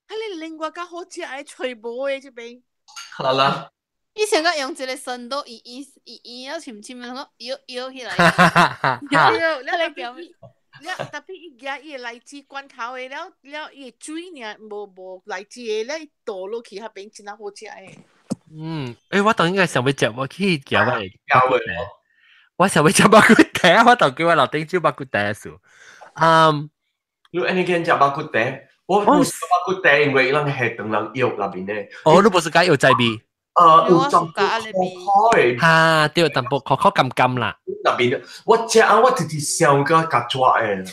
你另外個好似係吹波嘅這邊。啦。以前我用一個神刀，伊要淺淺咁個搖起來。你叫咩？特別伊個荔枝罐頭嘅，了伊個水呢無荔枝嘅，了倒落去下邊真係好食嘅。我當應該想要食，我去叫我咬嘅。我想要食巴骨茶，我當叫我老丁煮巴骨茶數。你安尼間食巴骨茶，我食巴骨茶，因為人係等人藥那邊咧。你不是講有在味？有淡薄可嘅。嚇，對，淡薄可甘甘啦。那邊我食我直直想個夾爪嘅。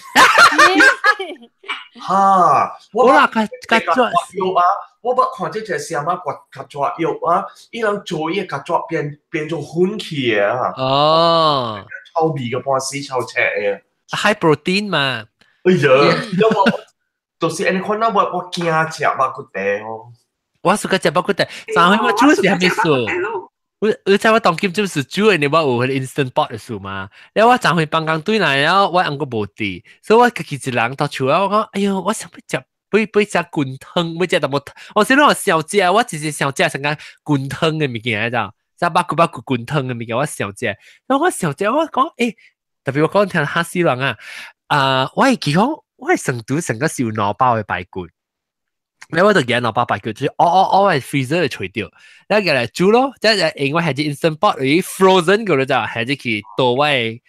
嚇！我啦夾爪藥啊！我捌看這隻什麼夾爪藥啊，伊人做伊夾爪變做粉起嘅啊。哦，臭味嘅半死臭赤嘅。high protein 嘛。哎呀，就是安尼看到我驚食巴骨茶哦。我是個食巴骨茶，上回我煮時還沒熟。我在我當今就是煮嘅，你我有迄 instant pot 嘅數嘛。然後我上回辦公對來，然後我按個無地，所以我自己一人到厝啊，我講，哎呦，我想要食。不食滾湯，要食淡薄。我先攞小食，我直接小食成個滾湯嘅物件喺度，食巴骨滾湯嘅物件我小食。然後我小食我講，特別我講聽哈斯人我係講我係成都成個小腦包嘅排骨，你我就見腦包排骨，就是我係 freezer 嚟除掉，然後佢嚟煮咯，即係因為係隻 instant pot 嚟 frozen 嗰度就係隻佢倒位，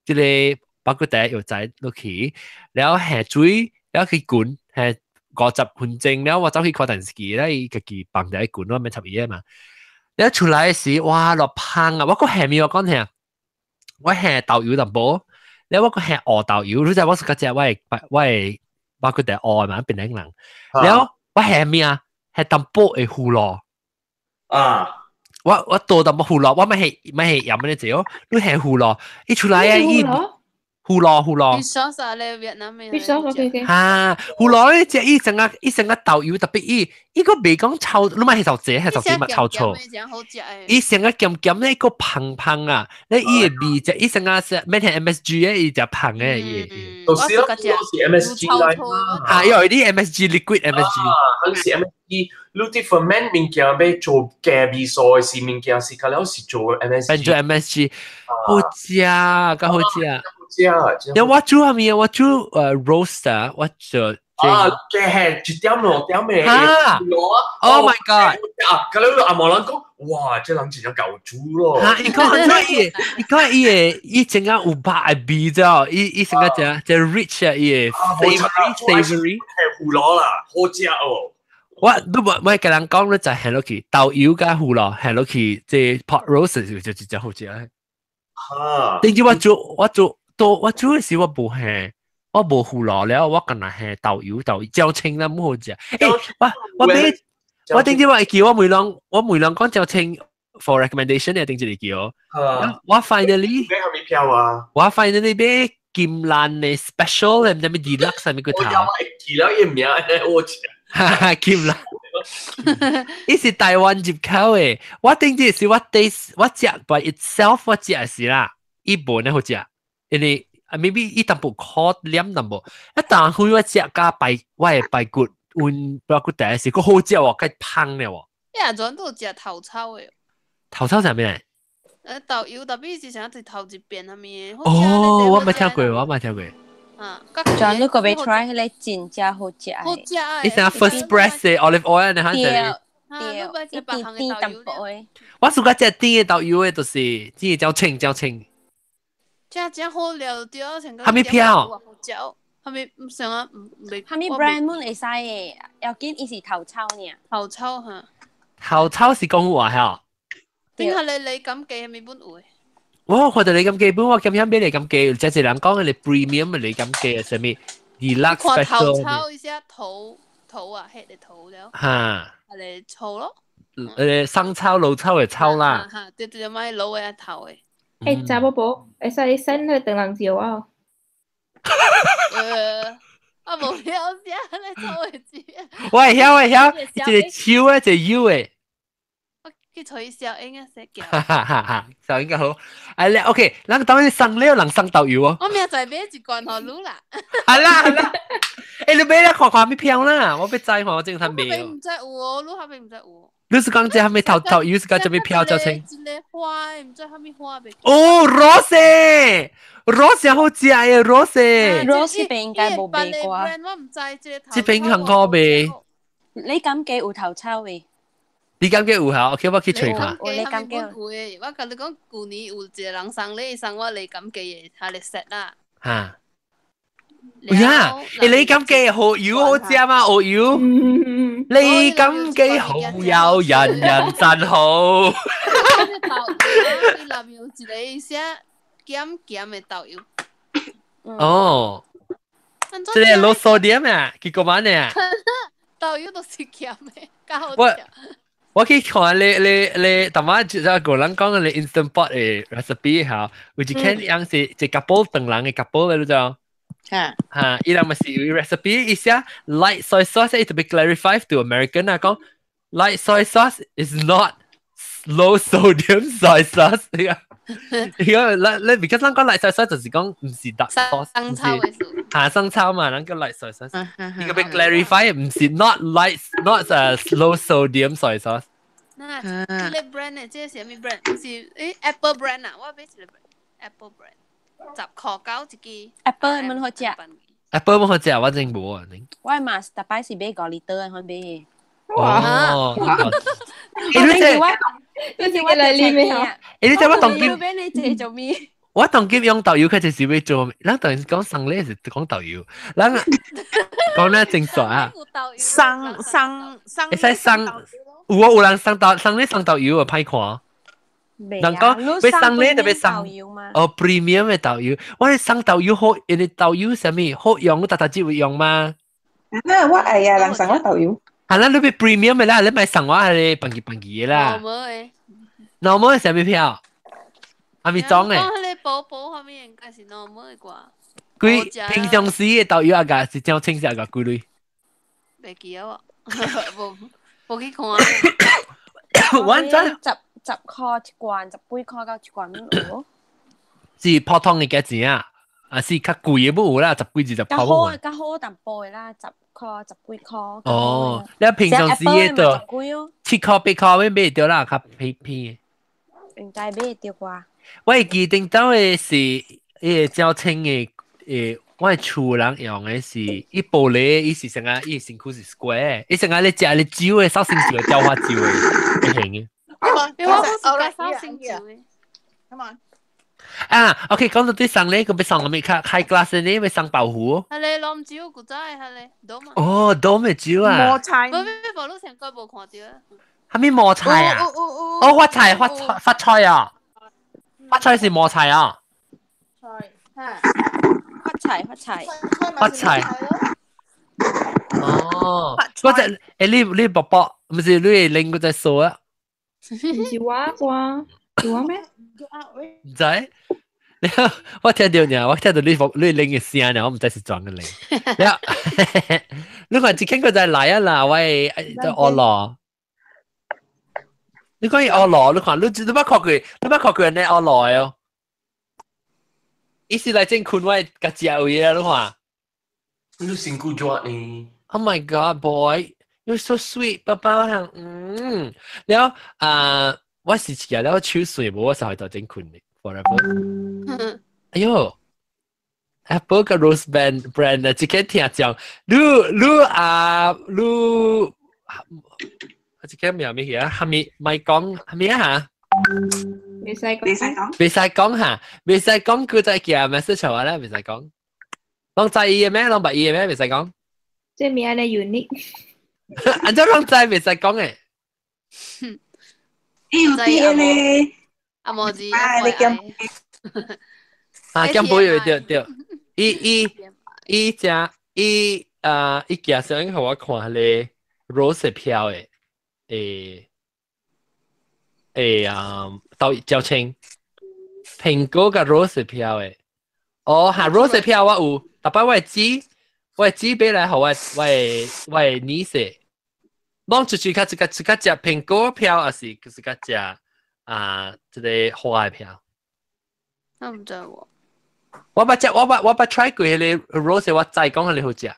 即係巴骨茶又仔落去，然後係水，然後佢滾係。50分鐘，然後我走去看電視機，咧自己放喺罐嗰邊插嘢嘛。然後出來時，哇落香啊！我個下面我講聽，我係豆油淡薄，然後我個係鵝豆油，你知我是嗰隻我係包括啲鵝嘛，變靚人。然後我下面啊係淡薄嘅胡蘿啊，我多淡薄胡蘿，我咪係飲咩字哦？你係胡蘿，一出來啊胡蘿。你說啥咧？越南嘅。你說嘅。嚇，胡蘿咧，即係一整個豆油特別依個未講臭，你咪係就這係就點乜臭臭？一整個鹹鹹咧，一個胖胖啊，咧依個味就一整個是咩係 MSG 咧，依隻胖嘅嘢。都是 MSG 嚟嘛。因為啲 MSG liquid MSG。嗰時 MSG，你啲 ferment 物件要做嘅味素嘅是物件是佢哋是做 MSG。變做 MSG，好食，咁好食。有我煮係咪？我煮roast 啊，我做嘅係一點2點嘅。嚇 ！Oh my god！咁你阿毛人講，哇！即係諗住有嚿豬咯。嚇！你講伊整個有白嘅味啫，伊整個就 rich 啊，伊 savory 係胡蘿啦，好食哦。我嘅人講咧就係落去豆油加胡蘿，係落去即 pot roast 就真好食啊。嚇！點知我煮嘅時我冇胡蘿了，我近係係豆油椒青啦，唔好食。我點知我叫我梅朗講椒青 for recommendation 你定住嚟叫我 finally 俾劍蘭嘅 special 你唔知咩 deluxe 係咩個頭？我劍蘭，呢是台灣入口嘅。我定住是我食 by itself 我食係是啦，一本咧好食。因為 maybe 一淡薄可黏淡薄，一但佢我食加排骨換包骨茶時，佢好食喎，佢香咧喎。亞洲都食頭抽嘅。頭抽係咩嚟？豆油特別是想一頭一邊係咪？哦，我未聽過。仲有個俾 try 咧，真正好食。好食啊！你成 first press 嘅 olive oil 你肯定。一啲淡薄嘅。我自家食甜嘅豆油嘅，就是啲椒青。真好料對啊！成個係咪漂？係咪唔想啊？係咪 brand moon 嚟曬嘅？又見伊是頭抽呢？頭抽嚇。頭抽是講話嚇。點解你咁記係咪本會？我覺得你咁記本，我咁樣俾你咁記，即係人講你 premium 你咁記係咩 deluxe special？ 頭抽意思啊，土啊，係你土咗。嚇。係你醋咯。生抽老抽嘅抽啦。嚇，對買老嘅頭嘅。查寶寶，會使 send 去訂人照啊？我冇了解你做嘅字。我曉，一個超啊，一個 U 嘅。我去取小英嘅食嘅。小英嘅好。OK，嗱，當然生呢個能生豆油哦。我明仔買一罐好滷啦。係啦。你買咧看咩票啦？我俾齋我正睇未。唔知喎，滷下邊唔知喎。你是講即係咪頭油是講做咩漂椒青？一個花，唔知係咪花俾。哦 ，rose 好食嘅 rose 邊應該冇味過。我唔知這邊行過未？你咁記有頭抽嘅？你感覺有效 ？OK， 我去吹看。你感覺有誒，我甲你講，舊年有一個人送你送我你感覺嘅，下嚟 set 啦。嚇！呀，你感覺好油好食嘛？好油，你感覺好油，人人真好。你入面有一個寫鹹鹹嘅豆油。哦，即係low sodium啊，結果乜嘢？豆油都是鹹嘅，較好食。我去看你，同埋就個人講你 instant pot 嘅 recipe 嚇，有一間樣是一 couple 等人嘅 couple 你知道？嚇，伊人咪是 recipe 一下 light soy sauce it to be clarified to American 啊，講 light soy sauce is not low sodium soy sauce 呢個。你 because 咱講 light soy sauce 就是講唔是特 sauce， 生抽嘅數。嚇生抽嘛，咱講 light soy sauce， 呢個被 clarify 唔是 not low sodium soy sauce。嗱，呢個 brand 咧，即係咩 brand？唔是Apple brand 啊，我買一個 Apple brand，10塊9一支。Apple 係乜好食 ？Apple 乜好食？我真冇啊！我係嘛，特擺是買5 liter 啊，我買。哦，你知我嚟呢咩啊？你知我當劍，俾你借做咩？我當劍用豆油，佢就是要做。咱當然講生咧，是講豆油。咱講咧正常啊。生，你使生，有人生咧生豆油啊，歹看。人講要生咧特別生哦 ，premium 嘅豆油。我哋生豆油好，因為豆油什麼好用，我特只會用嘛。我哎呀，人生我豆油。係啦，你俾 premium 嘅啦，你咪生我係笨嘅啦。normal 係咩票？係咪裝嘅？講你寶寶後面應該是 normal 嘅啩。佢平常時嘅豆油啊，個是將清洗個幾類？未記啊，冇去看。我真10塊一罐，10杯塊到一罐有。是普通嘅價錢啊，啊是較貴嘅冇啦，10幾20塊冇。較好淡薄啦，10塊10杯塊。哦，你平常時嘅就7塊8塊買到啦，較便宜。應該買到啩？我記定到嘅是誒較清嘅我厝人用嘅是一玻璃，伊是成個伊身軀是 square， 伊成個你食你酒嘅燒成酒嘅焦花酒嘅，係嘅。你話好食燒成酒嘅。Come on。啊 ，OK， 講到啲生咧，佢俾生我咪開 glass 咧，咪生爆壺。係你攞唔酒古仔係你倒嘛？哦，倒咩酒啊？磨菜。冇咩報路上該冇看到啊。係咪磨菜啊？哦，發菜啊！發菜是磨菜啊。發菜。哦，嗰隻你伯伯唔是你拎嗰隻數啊？唔是我啩？是我咩？唔知，我聽到你拎嘅聲啊，我唔知是裝嘅拎。你話只傾佢就係嚟啊啦，喂，就我攞。你講我攞，你看你乜確佢呢？我攞哦。意思嚟整坤位個隻位啊，你看。你辛苦咗你。Oh my God, boy, you're so sweet，爸爸แล้ว我是起來了手水無，我就係就整坤嘅 forever。哎呦 ，Apple 個 Rose brand 啊，只間聽講，你我只間咩嘢啊？係咪講係咪啊？未使講，未使講嚇，未使講佢就叫 message 話咧，未使講。攏知伊嘅咩？攏捌伊嘅咩？未使講。即係咩咧 unique？按照攏知未使講嘅。要啲咧。阿毛子，你咁。啊，咁不要對。伊假想互我看咧 rose 票嘅，豆椒青，蘋果嘅 rose 票嘅。哦，嚇 rose 票我有，特別我係紙俾嚟互我你食，攏就是佢只蘋果票，還是就是佢只即個花嘅票？我唔知喎。我把 try 過迄個 rose， 我再講佢好食。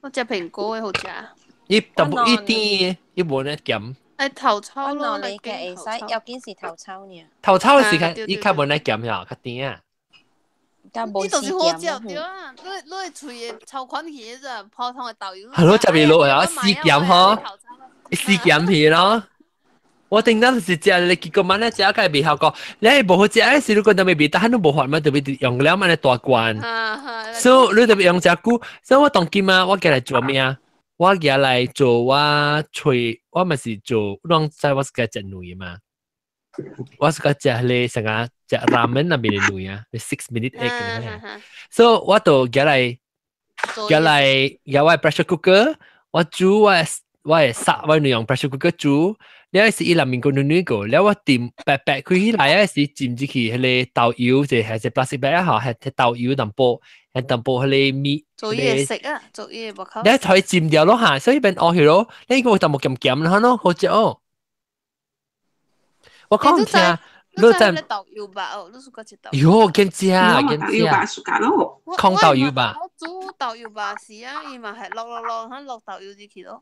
我食蘋果嘅好食。伊淡薄一啲，伊冇呢鹹。誒頭抽咯，你嘅會使，有件事頭抽呢？頭抽嘅時間，伊較冇呢鹹呀，較甜啊。你就是好食對啊！你喙嘅抽款起啫，普通嘅豆油。係咯，就係落啊，試鹹嗬，試鹹片咯。我頂到是食你結果晚咧食一個未效果，你係無好食嘅時，你覺得未必，但係都無法嘛，特別用了嘛，你大罐，所以你特別用隻菇，所以我當今啊，我過來做咩啊？我過來做我吹，我咪是做，當在我是個食女嘛，我是個食你成個食 ramen 那邊嘅女啊，你 6-minute egg 嘅，所以我就過來有我 pressure cooker，我煮我係殺我女用 pressure cooker 煮。你係一兩面個女個，你我掂白白佢起來係沾住佢係個豆油，就係隻 plastic bag 啊，係豆油淡薄，係淡薄係個米。做嘢食啊，做嘢唔靠。你係可沾掉咯嚇，所以變哦係咯，呢個淡薄鹹鹹啦咯，好食哦。我講聽，你真係豆油吧？哦，你食過隻豆油？喲，見知啊，見知啊，抗豆油吧？我煮豆油吧是啊，伊嘛係落，肯落豆油入去咯。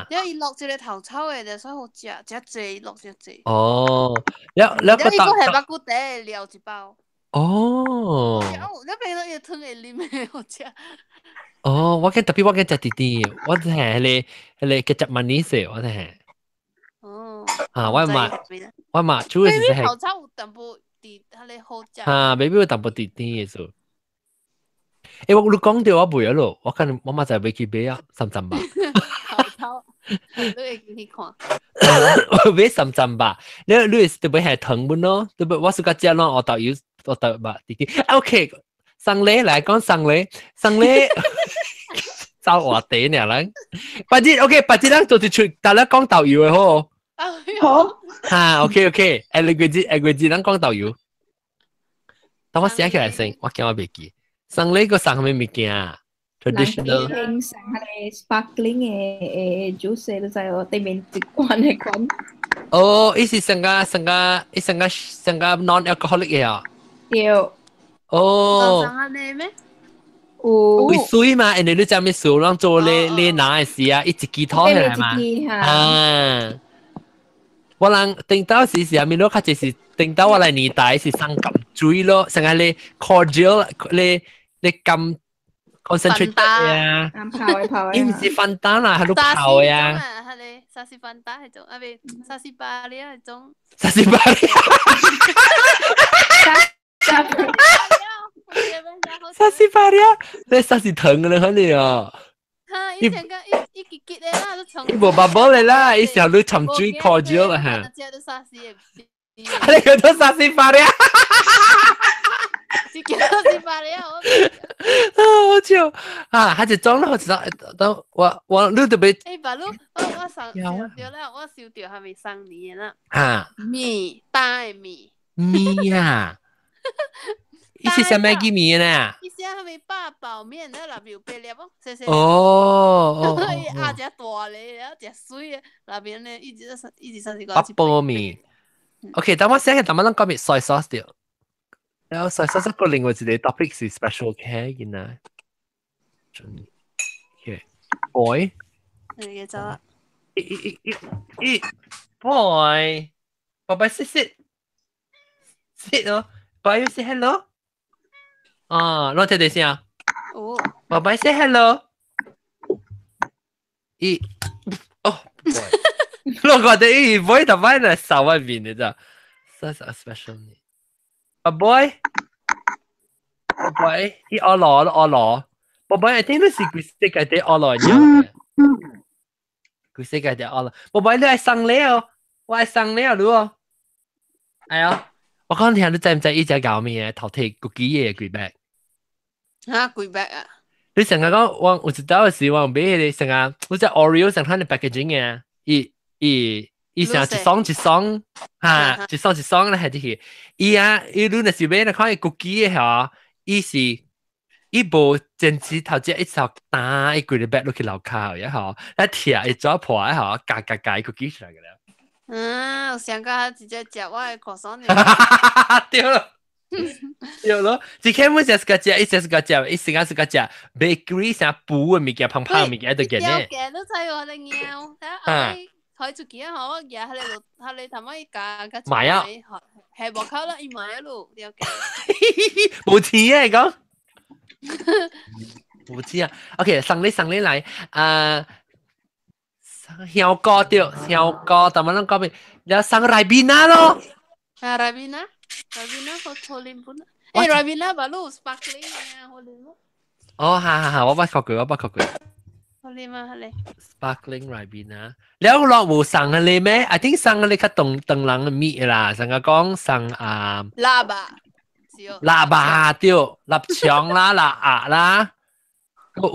因為落住你頭抽嘅，就所以好食，只落只。哦，你個係白骨地料一包。哦。你變到要吞嚟啉嘅好食。哦，我特別我食啲啲，我係你嘅隻曼尼斯，我係。哦。啊，我嘛煮嘅時係。頭抽有淡薄啲，係好食。啊 ，baby 有淡薄啲啲嘅數。誒，我講到我背咗咯，我看我媽就俾佢俾啊，甚吧。你會見佢看。我俾甚吧，你特別係糖本咯，特別我是個食咯，我豆油吧啲啲。OK， 生理嚟講生理，走我地呢啦。白紙 OK， 白紙啦做住出，但係講豆油嘅好。好。嚇 OK， 誒你句字啦講豆油。等我寫起來先，我驚我未記。生呢個生係咩物件啊 ？traditional 生係 sparkling 嘅 juice 都在我對面一罐嘅罐。哦，呢是成個 non-alcoholic 嘅啊？對。哦。生係咩咩？會水嘛？人哋都知咩水，讓做你拿嘅事啊，一支吉他係嘛？啊！我人頂到時係咪咯？佢就是頂到我嚟年代是生咁水咯，成個你 cordial 你咁 concentrate 啊，泡你唔是粉蛋啊，喺度泡呀。係你沙士粉蛋係種，啊咪沙士巴利係種。沙士巴利。沙士巴利啊，你沙士糖嘅啦，肯定啊。嚇！以前個一結結咧啦，都從。你冇辦法嚟啦，以前都沉水 cordial 啦嚇。你個都沙士巴利啊！好笑啊！他就裝了，等我錄特別。誒，把錄我上掉啦，我燒掉係咪上年啦？啊！米大米。米啊！一些什麼嘅米呢？一些係咪八寶麵咧？入邊白粒哦，細細。哦。可以壓隻大咧，然後隻水入邊咧，一直三四個。八寶米。OK，等我寫嘅，等我諗講咩 soy sauce 掉。然後 soy sauce 個另外一個 topic 是 special care 嘅呢。OK， boy。你嘅走啊。boy， 爸爸 sit 咯，爸爸 say hello。啊，攞睇睇先啊。哦。爸爸 say hello。哦 boy。我覺得咦 boy 特別係手外邊嘅咋 ，such a special need。A boy， 伊我攞，寶寶I think 都是佢世界啲我攞樣嘅，佢世界啲我攞，寶寶你係生你哦，我係生你哦，你哦，係啊，我講聽你知唔知依隻搞咩嘢？頭睇個幾嘢攰白，嚇攰白啊！你成日講我知道嘅時我俾你成日，好似 Oreo 成睇你 packaging 嘅，伊成一雙嚇，一雙咧係啲，伊你那時俾你看伊個幾嘅嚇，伊無堅持頭只一手打一攰你 back 落去樓下嘅嚇，一貼一抓破嘅嚇，夾個幾出嚟嘅啦。我想講直接食我嘅croissant呢。對咯。有咯，之前我就是個食，一直是個食，一時間是個食 bakery 成補嘅物件，胖嘅物件喺度嘅呢。嘅都睇我哋鳥，睇開出幾好，而家喺你頭尾價嘅。買啊！係冇扣啦，要買啊咯，了解。冇錢啊！講冇錢啊！OK， 上嚟嚟，香膏對，香膏，但係咱講咩？你上Ribena咯。Ribena 好啉本。Ribena 吧，路 sparkling 啊，好啉咯。哦，哈，我捌學過。好啉啊，好啉。Sparkling Ribena，แล้วเรา冇สั่งอะไรไหม I think สั่งอะไรก็ตรงหลังมี啦，สั่ง講สั่ง喇叭對，臘腸啦，臘鴨啦，ก็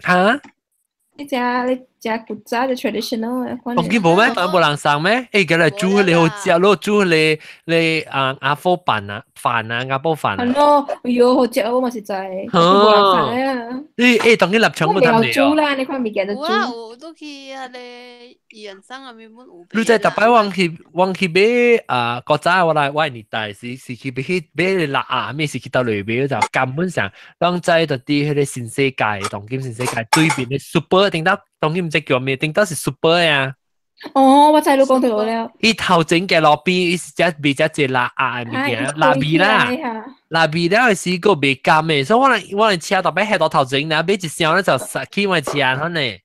嚇？你食古早嘅 traditional 嘅，當然冇咩，當然冇人สั่ง咩？誒，佢嚟煮你好食咯，煮你阿婆飯啊，阿婆飯啊。喏，喲，好食我嘛實在，冇人สั่ง啊。當然臘腸冇得你哦。啦，你看未見得煮。有都去迄個原生啊，面本有。你在特別忘記買嗰陣我年代是去買臘鴨，咩是去到裏邊就根本上當在到啲迄個新世界，當今新世界對面嘅 super。頂到當然唔知叫咩，頂到是 super 啊！哦，我知你講到了。伊頭前嘅路邊，伊是只比較隻辣嘅物件，辣味啦，辣味了是個未甘嘅，所以我哋車特別喺到頭前啦，買一箱咧就去我車可能。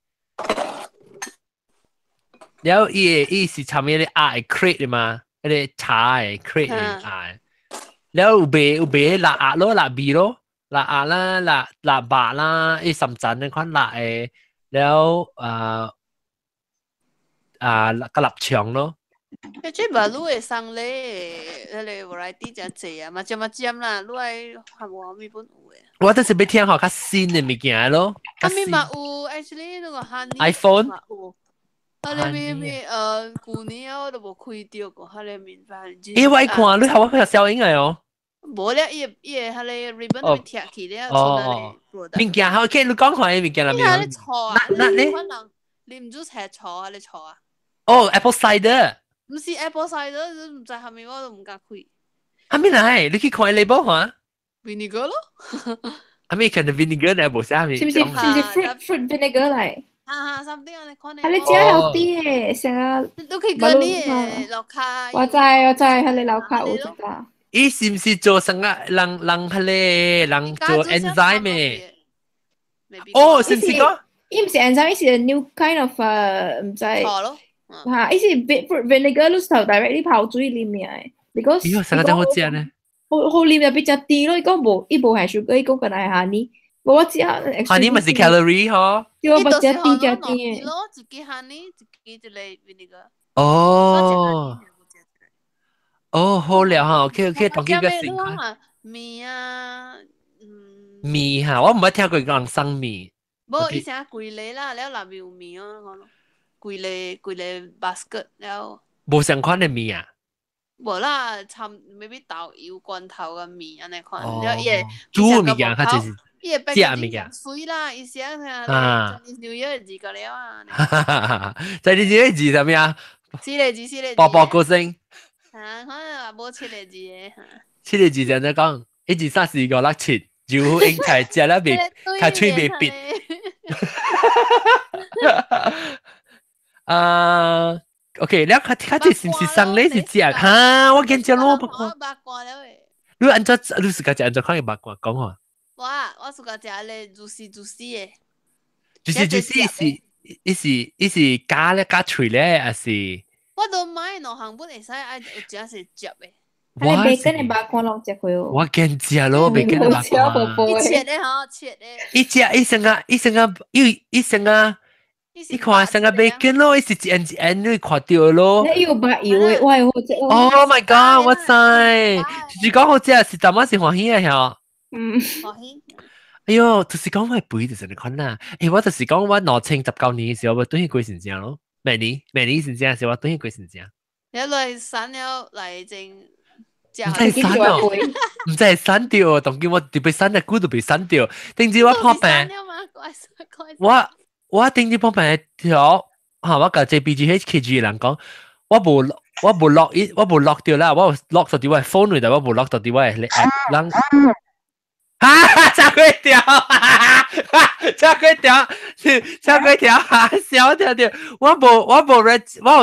然後伊是參咩咧鴨嘅 crate 嘛，嗰啲茶嘅 crate 嘅鴨，然後有賣辣鴨咯，辣味咯，辣鴨啦，辣白啦，伊甚陣嗰款辣嘅。แล้วกระลับเฉียงเนาะ即係話你會生咧，你 variety 就濟啊，嘛尖啦，你係韓國咪本有嘅。我都是要聽下較新嘅物件咯。啊咪嘛有 ，actually 那個 honey iPhone 嘛有。啊你咪舊年我都冇開到過，佢哋面翻。誒，我看你頭佢小應該哦。冇咧，伊係佢哋 ribbon 都貼起咧，出嚟。物件好，你講下啲物件啦。你錯啊！你可能你唔知食錯啊？你錯啊？哦 ，apple cider。唔是 apple cider，唔在後面我都唔敢開。係咩嚟？你去看 label 嚇 ？vinegar 咯。係咩？看到 vinegar 咧，冇寫咩？是唔是 fruit vinegar 嚟？something 我哋講係你只有啲嘅，成日都可以講啲樓卡。我知，係你樓卡有得。伊是唔是做成啊？人做 enzyme 嘅？哦，是唔是個？伊唔是 enzyme，伊是 new kind of 唔知。錯咯。嚇，伊是 vinegar 你頭 directly 泡水裡面嘅。because 咦，成日真好食呢？好啉又比較低咯，伊講伊無係 sugar，伊講個係 honey。我知啊 ，honey 咪是 calorie 嗬。我不只低只低嘅。咯，自己 honey， 自己就嚟 vinegar。哦。哦，好了哈，OK，當幾個情況？米啊，米哈，我唔係聽過人生米。冇，以前貴利啦，แล้ว臘味米啊，講貴利 basket แล้ว冇相關嘅米啊？冇啦，參maybe豆油罐頭嘅米安尼款，แล้ว伊煮嘅物件，佢就是伊嘅食物件。水啦，伊寫啊，New Year 字個了啊。在你這字怎麼樣？4個字。寶寶高升。可能話冇7個字嘅。7個字就係講1、2、3、4、5、6、7，就應該食啦，未佢嘴未閉。OK，แล้ว佢哋是唔是生咧？是食嚇？我見咗咯，八卦了誒。你按照你自家食按照看嘅八卦講下。我自家食咧juicy嘅。juicy 是加咧加脆咧，還是？我都買農行本嚟使，愛有只是汁嘅。你未跟你八卦落只佢哦。我見食咯，未跟你八卦。一切咧嗬，切咧。一成啊！你看成個 bacon 咯，伊是一end你看到咯。你要白油嘅，哇！好食。Oh my god！我知，就是講好食，是淡仔是歡喜嘅嗬。歡喜。哎喲，就是講我背就是你看啦。我就是講我2019年嘅時候，我對佢貴成正咯。明年成正時候，我對佢貴成正。你來散了嚟正。唔真係散哦，唔真係散掉，當見我特別散嘅股都被散掉。定住我破病，我定住破病條，我個 JBGHKG 人講，我冇落掉啦，我落到啲我 phone 裏，但我冇落到啲我係 app 人。炸佢條，笑條，我有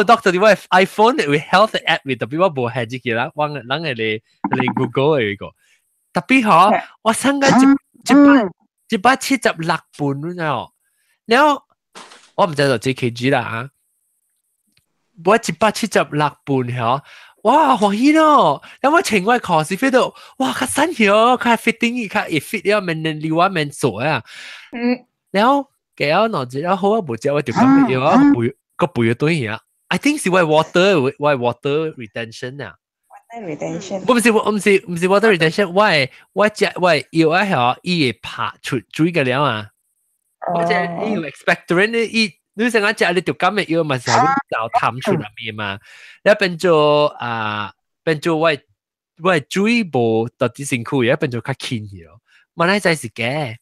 讀到啲我 iPhone 會 health app 裏，特別我冇係自己啦，我人係你 Google 嘅個，特別好，我生個176本咯，然後我唔知道幾 kg 啦啊，我176磅哇，歡喜咯！有冇情愛考試 feel 到哇，佢新咗，佢 fitting 佢亦 fit 咗，明年另外面做啊。然後幾多攞住咗好啊，冇隻我條咁嘅嘢，個背咗對嘢。I think 是為 water retention 啊。water retention。我唔是 water retention，我隻要啊係伊會拍出水嘅了啊。我隻伊有 expectorant 伊。你成日食你條金嘅藥咪成日就探出入面嘛，你變做我水無特啲辛苦嘢，變做較輕嘅咯。問題就係嘅，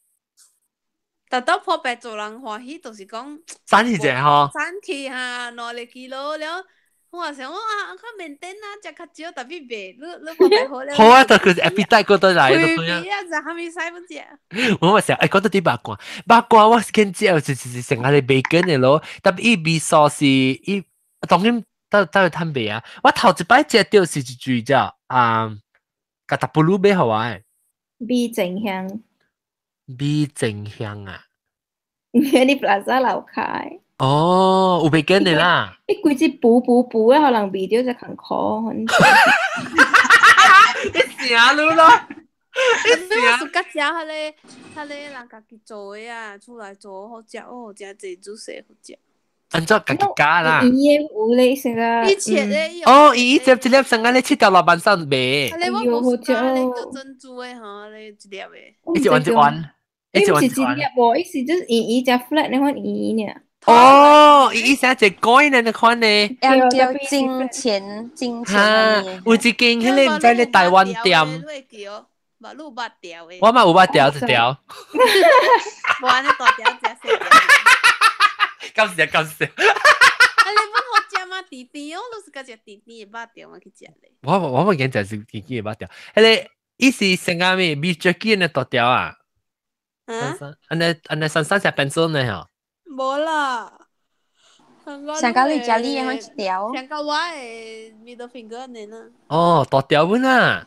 但到破白做人歡喜，就是講生氣啫嗬，生氣嚇，2幾kg了。我話想啊，佢面頂啊，食較少，特別白，你破白好了。好啊，但佢 appetite 嗰度嚟，對呀，就係咪使唔食？我話成日覺得啲八卦我見之後是成日你 bacon 嘅咯，特別伊味sau是伊當然都去貪味啊。我頭一擺食到是一句叫格達布魯咩好啊？味正香。味正香啊！你 Plaza 樓開。哦，有 bacon 嘅啦。你幾支補啊？可能味道就更可。你成咯咯。你我暑假食下咧人家己做嘅啊，出來做好食哦，真係煮食好食。按照自己加啦。伊有咧食啊。以前咧。哦，伊一粒成個咧切掉老闆上味。你我冇食啊，你做珍珠嘅嚇，你一粒嘅。一碗。伊唔是一粒喎，伊是就是伊只 flat 那款伊呢。哦，伊寫隻改呢款呢，叫金錢有一間迄個唔知咧台灣店，我嘛有捌條一條，玩你大條隻細條，搞笑。你本好食嘛？弟弟哦，都是個隻弟弟捌條嘛去食咧。我冇見就是弟弟捌條，迄個伊是成個咩？beef jerky 呢大條啊？安尼山食 pencil 呢嚇？冇啦，上個你家裡嘅一條，上個我嘅 middle finger 呢啦。哦，大條本啊，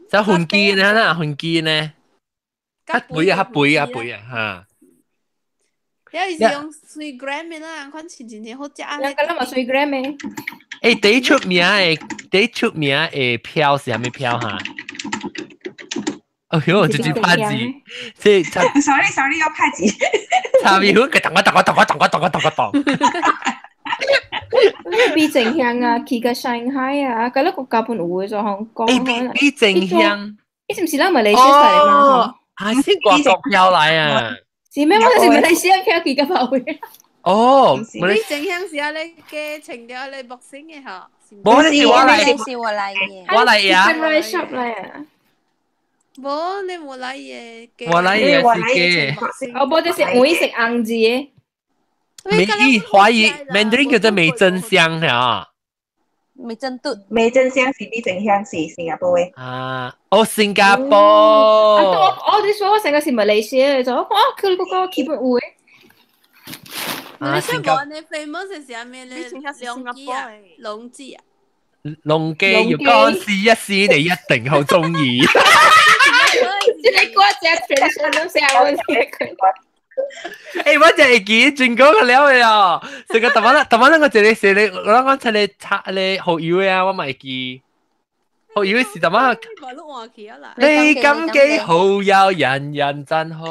就混機呢啦，混機呢，較肥啊嚇。有時用3 gram 嘅啦，款前好食。有個啦嘛3 gram 嘅。誒，第一出名嘅票是係咩票嚇？哦喲，就是拍子，即係 sorry 要拍子。差別好，佢咚。味正香啊，去個上海啊，嗰個國家本有嘅就香港。味正香，你是唔是啦？馬來西亞嚟嘛？係先國票嚟啊！是咩？我係馬來西亞票去個跑嘅。哦，味正香是啊，你嘅情調你博星嘅嚇。冇你是我嚟嘅，我嚟呀。shop 嚟啊！冇，你冇嚟嘢嘅。我嚟嘢是嘅。我冇得食，我食硬字嘅。華語 Mandarin 叫做美珍香嚇。美珍嘟，美珍香是味正香是新加坡嘅。新加坡。我哋說我成個是馬來西亞就佢嗰個 keyboard 會。你新加坡你 famous 係啥咩咧？龍記啊。龍記要乾試一試，你一定好中意。即係嗰隻 traditional 成日會食佢。誒，我就係記轉嗰個料嘅啊！成個特晚我就你食你，我講出你拆你蠔油啊，我咪記。蠔油是特晚。你咁幾好友，人人真好。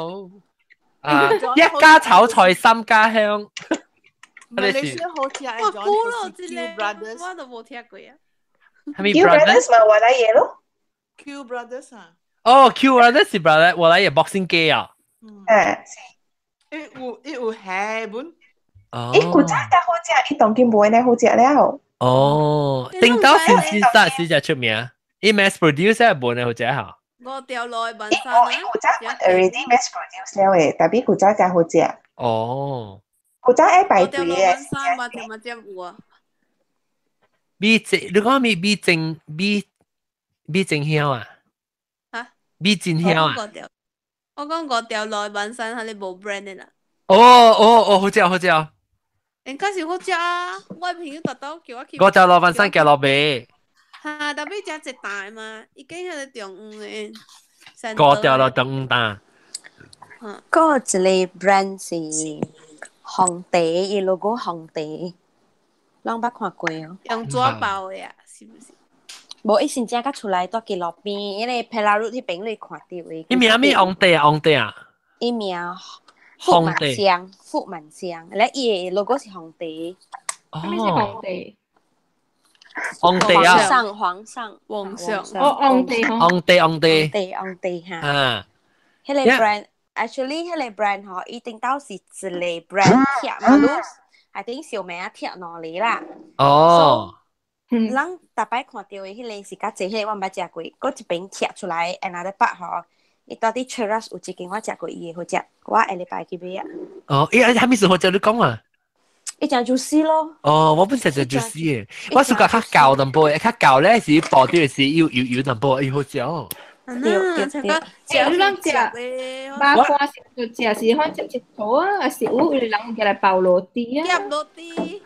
一家炒菜三家香。馬來西亞好似係我估咯，知咧，我都冇聽過啊。Q Brothers 嘛，我來嘢咯。Q Brothers 啊。哦 ，Q Brothers 是 brother，我來嘢 boxing 機啊。有係本。古仔但好食，伊當今冇呢好食了。哦，頂到先至出名，伊 mass produce 係冇呢好食嚇。我掉落去笨山。古仔 already mass produce 了嘅，但係古仔真好食。哦。古仔愛排隊嘅。你講味正香啊？嚇？味正香啊？我講我掉落去笨山，係你冇 brand 嘅啦。哦，好食。應該是好食啊！我朋友特登叫我去。我掉落笨山，掉落尾。嚇！特別只大嘛，已經係中午嘅。我掉落中午大。嗰個一個 brand 是紅地，伊 logo 紅地，啷捌看過哦？用紙包的啊，是不是？無，伊先正甲出來，蹛喺路邊，因為皮拉路迄邊你看到嘅。伊名咩？紅地啊，紅地啊。伊名富滿香，富滿香，咧伊 logo 是紅地。咩是紅地？紅地啊！皇上，哦，紅地嚇。啊，迄個 brand，actually 迄個 brand 嗬，伊頂到是一個 brand 貼嘛，都係頂小名貼落嚟啦。哦。人大擺看到嘅迄個是較濟，迄個我毋捌食過，嗰一邊貼出來 ，another part 嗬，伊到底 Cheras 有一間我食過伊嘅好食，我下禮拜去買啊。哦，伊係咪是好食？你講啊？伊講 juicy 咯。哦，我本身就 juicy 嘅，我暑假較舊淡薄，較舊咧是薄啲嘅是要淡薄，伊好食哦。對，你啷食？八卦是就食是可食一坨啊，還是有人叫來包羅蒂啊？夾羅蒂，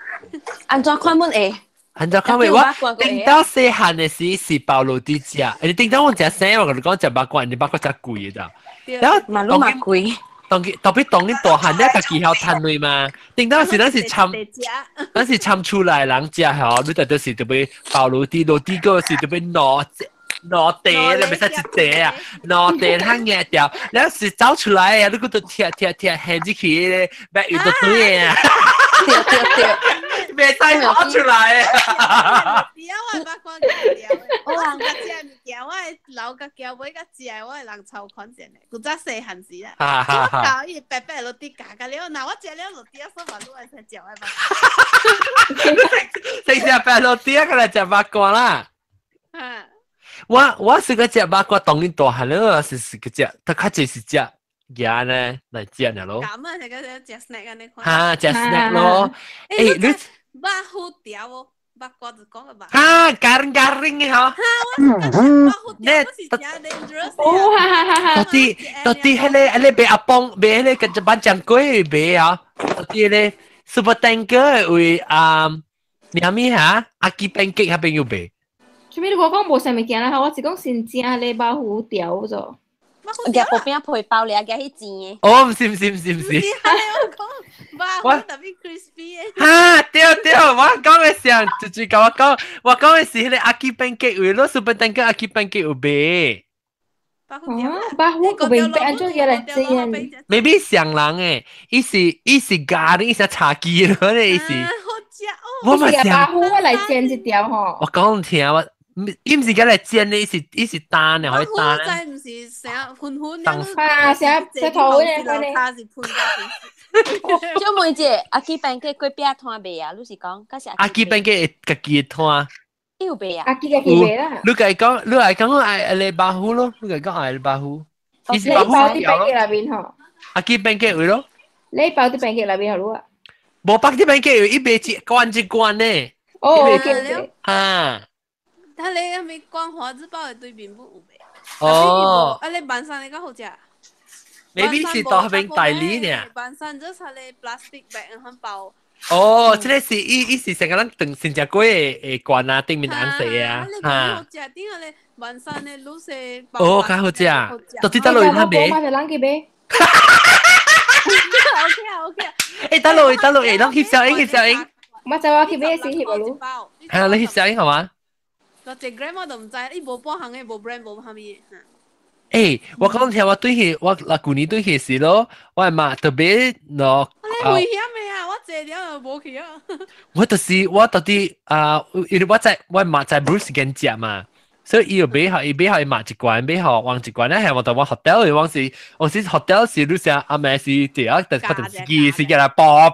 安怎看門誒？安怎看門？我頂到細漢嘅時是包羅蒂食，你頂到我食生，我同你講食八卦，你八卦食貴嘅咋？然後馬路嘛貴。特別當你大漢咧，家己曉攤位嘛。頂到時咱是參出來人食吼，你就是特別包羅蒂，羅蒂個是特別攞地，你咪使一地啊，攞地攤嘢掉，然後是走出來啊，你嗰度貼掀起去咧，白魚都對啊，未使跑出來啊！而家我係八卦條，我人家食物件，我係老甲叫尾甲食，我係人抽款錢嘅，古早細漢時啦，我教伊白白落啲價格了，嗱我食了落啲啊，所以話你係食食嘅嘛，食白落啲啊，佢嚟食八卦啦。我是個食八卦，當然大漢了，是個食，他較濟是食嘢呢嚟食嘅咯。咁啊，食個食 snack 啊，你看。嚇，食 snack 咯。誒，你八虎條哦，八卦就講個八。嚇，garing 嘅嗬。嚇，我是八虎條，我是食 dangerous。哦，哈。到底迄個俾阿邦，俾迄個個班長貴俾啊，到底咧 super tanker 為名咩嚇？阿基 pancake 嗰邊要俾。做咩你講無啥物件啦？我是講新正咧八虎條咗。夾薄邊配包嚟啊，夾迄錢嘅。哦，唔是。我特別 crispy 嘅。嚇，對，我講嘅時就講我講嘅是迄個阿基 pancake 為咯 super tanker 阿基 pancake 有俾。八虎個邊俾安怎嘢嚟煎 ？Maybe 上人誒，伊是咖喱，伊是茶記咯，伊是。我咪八虎嚟煎一條吼。我講聽我。伊唔是咁嚟煎咧，伊是單嘅，可以單咧。真唔是成日噴啊，成日頭嘅嗰啲。小妹姐，阿基餅嘅佢邊攤賣啊？你是講，嗰時阿基餅嘅家己嘅攤。要賣啊？阿基賣啦。你係講愛你巴虎咯，你係講愛你巴虎。伊是巴虎啲餅嘅內邊吼。阿基餅嘅會咯。你包啲餅嘅內邊好啊？冇包啲餅嘅，一杯一罐呢。哦，啊。但你係咪光華之寶嘅對面不有賣？哦，啊你бан山你個好食？Maybe 是到嗰邊代理呢？бан山就是佢哋 plastic bag 很包。哦，即係伊是成個人定先食過嘅罐啊，頂面紅色啊，嚇。好食，點解你бан山嘅綠色？哦，較好食，到底得落去睇未？我買兩幾杯。OK。誒，得落去，當翕相影。我就話佢俾你先翕咯。係啊，你翕相影係嘛？個隻 gram 我都唔知，伊無半行嘅，無 brand 無蝦米。誒，我講聽我對佢，我舊年對佢時咯，我係嘛特別攞。你危險未啊？我借了就冇去啊。我到底因為我嘛在 Bruce 間食嘛，所以伊買好買一罐，買好換一罐咧，係我到我 hotel 往時 hotel 時你想阿妹是第二個可能自己是嘅啦，爆。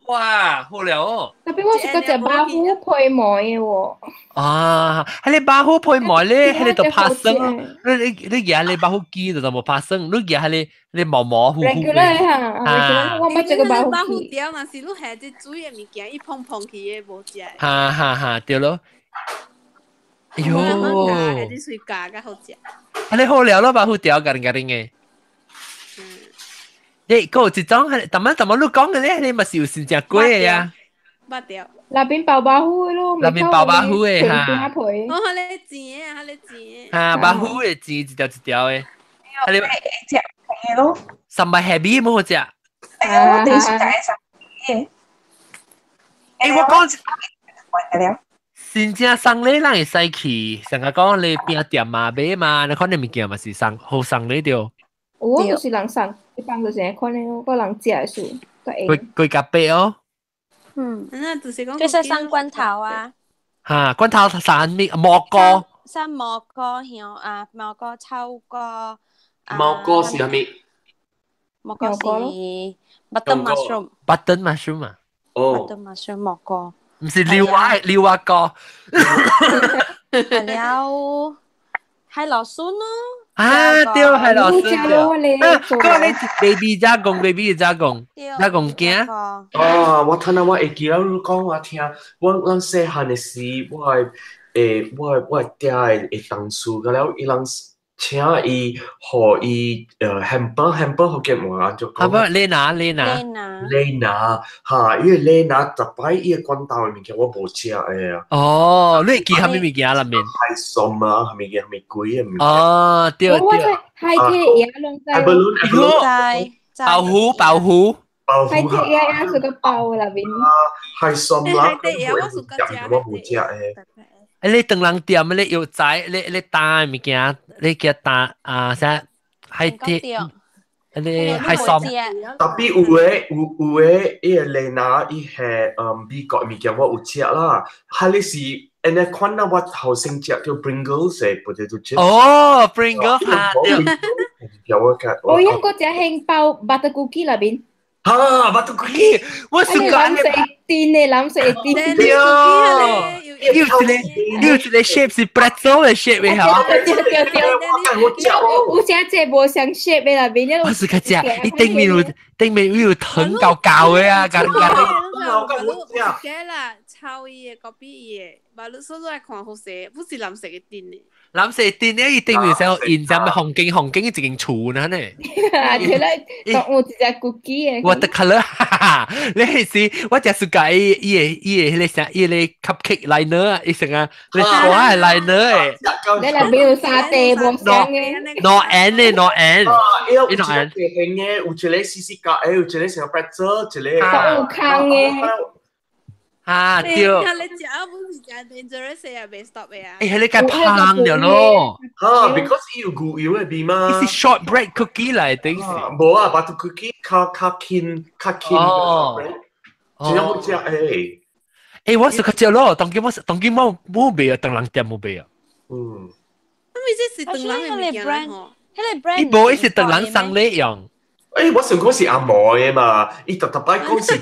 哇，好了哦！特別我是嗰隻八虎配梅嘅喎。啊，係你八虎配梅咧，係你度拍生咯。你而家你八虎機就冇拍生，你而家係你模模糊糊嘅。啊，我冇食過八虎機。條，但是你係啲水嘅物件，一碰碰去嘅冇食。哈，對咯。哎呦，係啲水價嘅好食。你好了咯，八虎條緊嘅。誒，嗰一種係，但係你講嘅咧，你咪是有先食過嘅呀？八條。那邊爆八虎嘅咯，那邊爆八虎嘅嚇。我係你剪啊，係你剪。嚇，八虎嘅剪一條嘅。係你食嘅咯。三百 heavy 冇好食。我哋暑假嘅。我講。真正送禮人會使去，成日講你邊店嘛買嘛，你看你物件嘛是送好送禮着。我就是人送，一般就是可能個人食嘅數，佢夾白哦。那就是講，就是送罐頭啊。嚇，罐頭送咩？蘑菇。送蘑菇香啊，蘑菇臭菇。蘑菇是咩？蘑菇是 button mushroom。button mushroom 啊。哦。button mushroom 蘑菇。唔是廖話哥，係了，係老孫咯。對，係老孫對。嗰你 baby 加工 ，baby 加工驚。我聽到我會記得你講我聽，我細漢嘅時，我爹會當書嘅了，伊人請伊和伊hamper 好嘅嘛，就講。Lena 嚇，因為 Lena 特擺伊個罐頭嘅物件我冇食嘅啊。哦，你記下咩物件啦面？係餸啊，係咪嘅？係咪鬼嘅物件？哦，對。係嘅嘢弄在。保護。係嘅嘢係個包啦邊。係餸啦。係嘅嘢我是我冇食嘅。你當人店你要仔你打物件，你叫打啥？係啲。你係送，特別有嘅，伊個Lena伊係美國物件我有食啦，係你是，誒你看到我頭先食叫 Pringles 嘅 potato chips。哦 ，Pringles 啊，有我嘅。我有個隻興包 butter cookie 那邊。butter cookie，我食緊嘅。藍色一定。你有一個 shape 是 pretzel 嘅 shape 嘅嚇。有隻無相 shape 嘅啦邊。我是個隻，你頂面有藤搞嘅啊，搞。嘅啦，臭嘢嗰邊嘢，馬路所都係看好色，不是藍色嘅店嚟。藍色店咧，一定要上現在咪紅景一間厝呢？係啦，我只隻 cookie 嘅。我的 color， 你係我只是個伊個啥伊個 cupcake liner，伊成啊，你坐係 liner 誒。你嗱邊有沙地冇上嘅？no end 咧 no end，有一個平嘅，有一個絲格誒，有一個成個 pretzel，一個有坑嘅。對。你食本是真 dangerous 啊，未 stop 嘅啊。係你個胖咗咯。because 伊有牛油嘅邊嘛。伊是 shortbread cookie 嚟頂時。冇啊 ，butter cookie 較輕。哦。真係好食誒。我食佢隻咯，當今冇賣啊，當人店冇賣啊。咁咪即係當人嘅物件咯。伊冇，伊是當人送禮用。我想講是阿嬤嘅嘛，伊特擺講是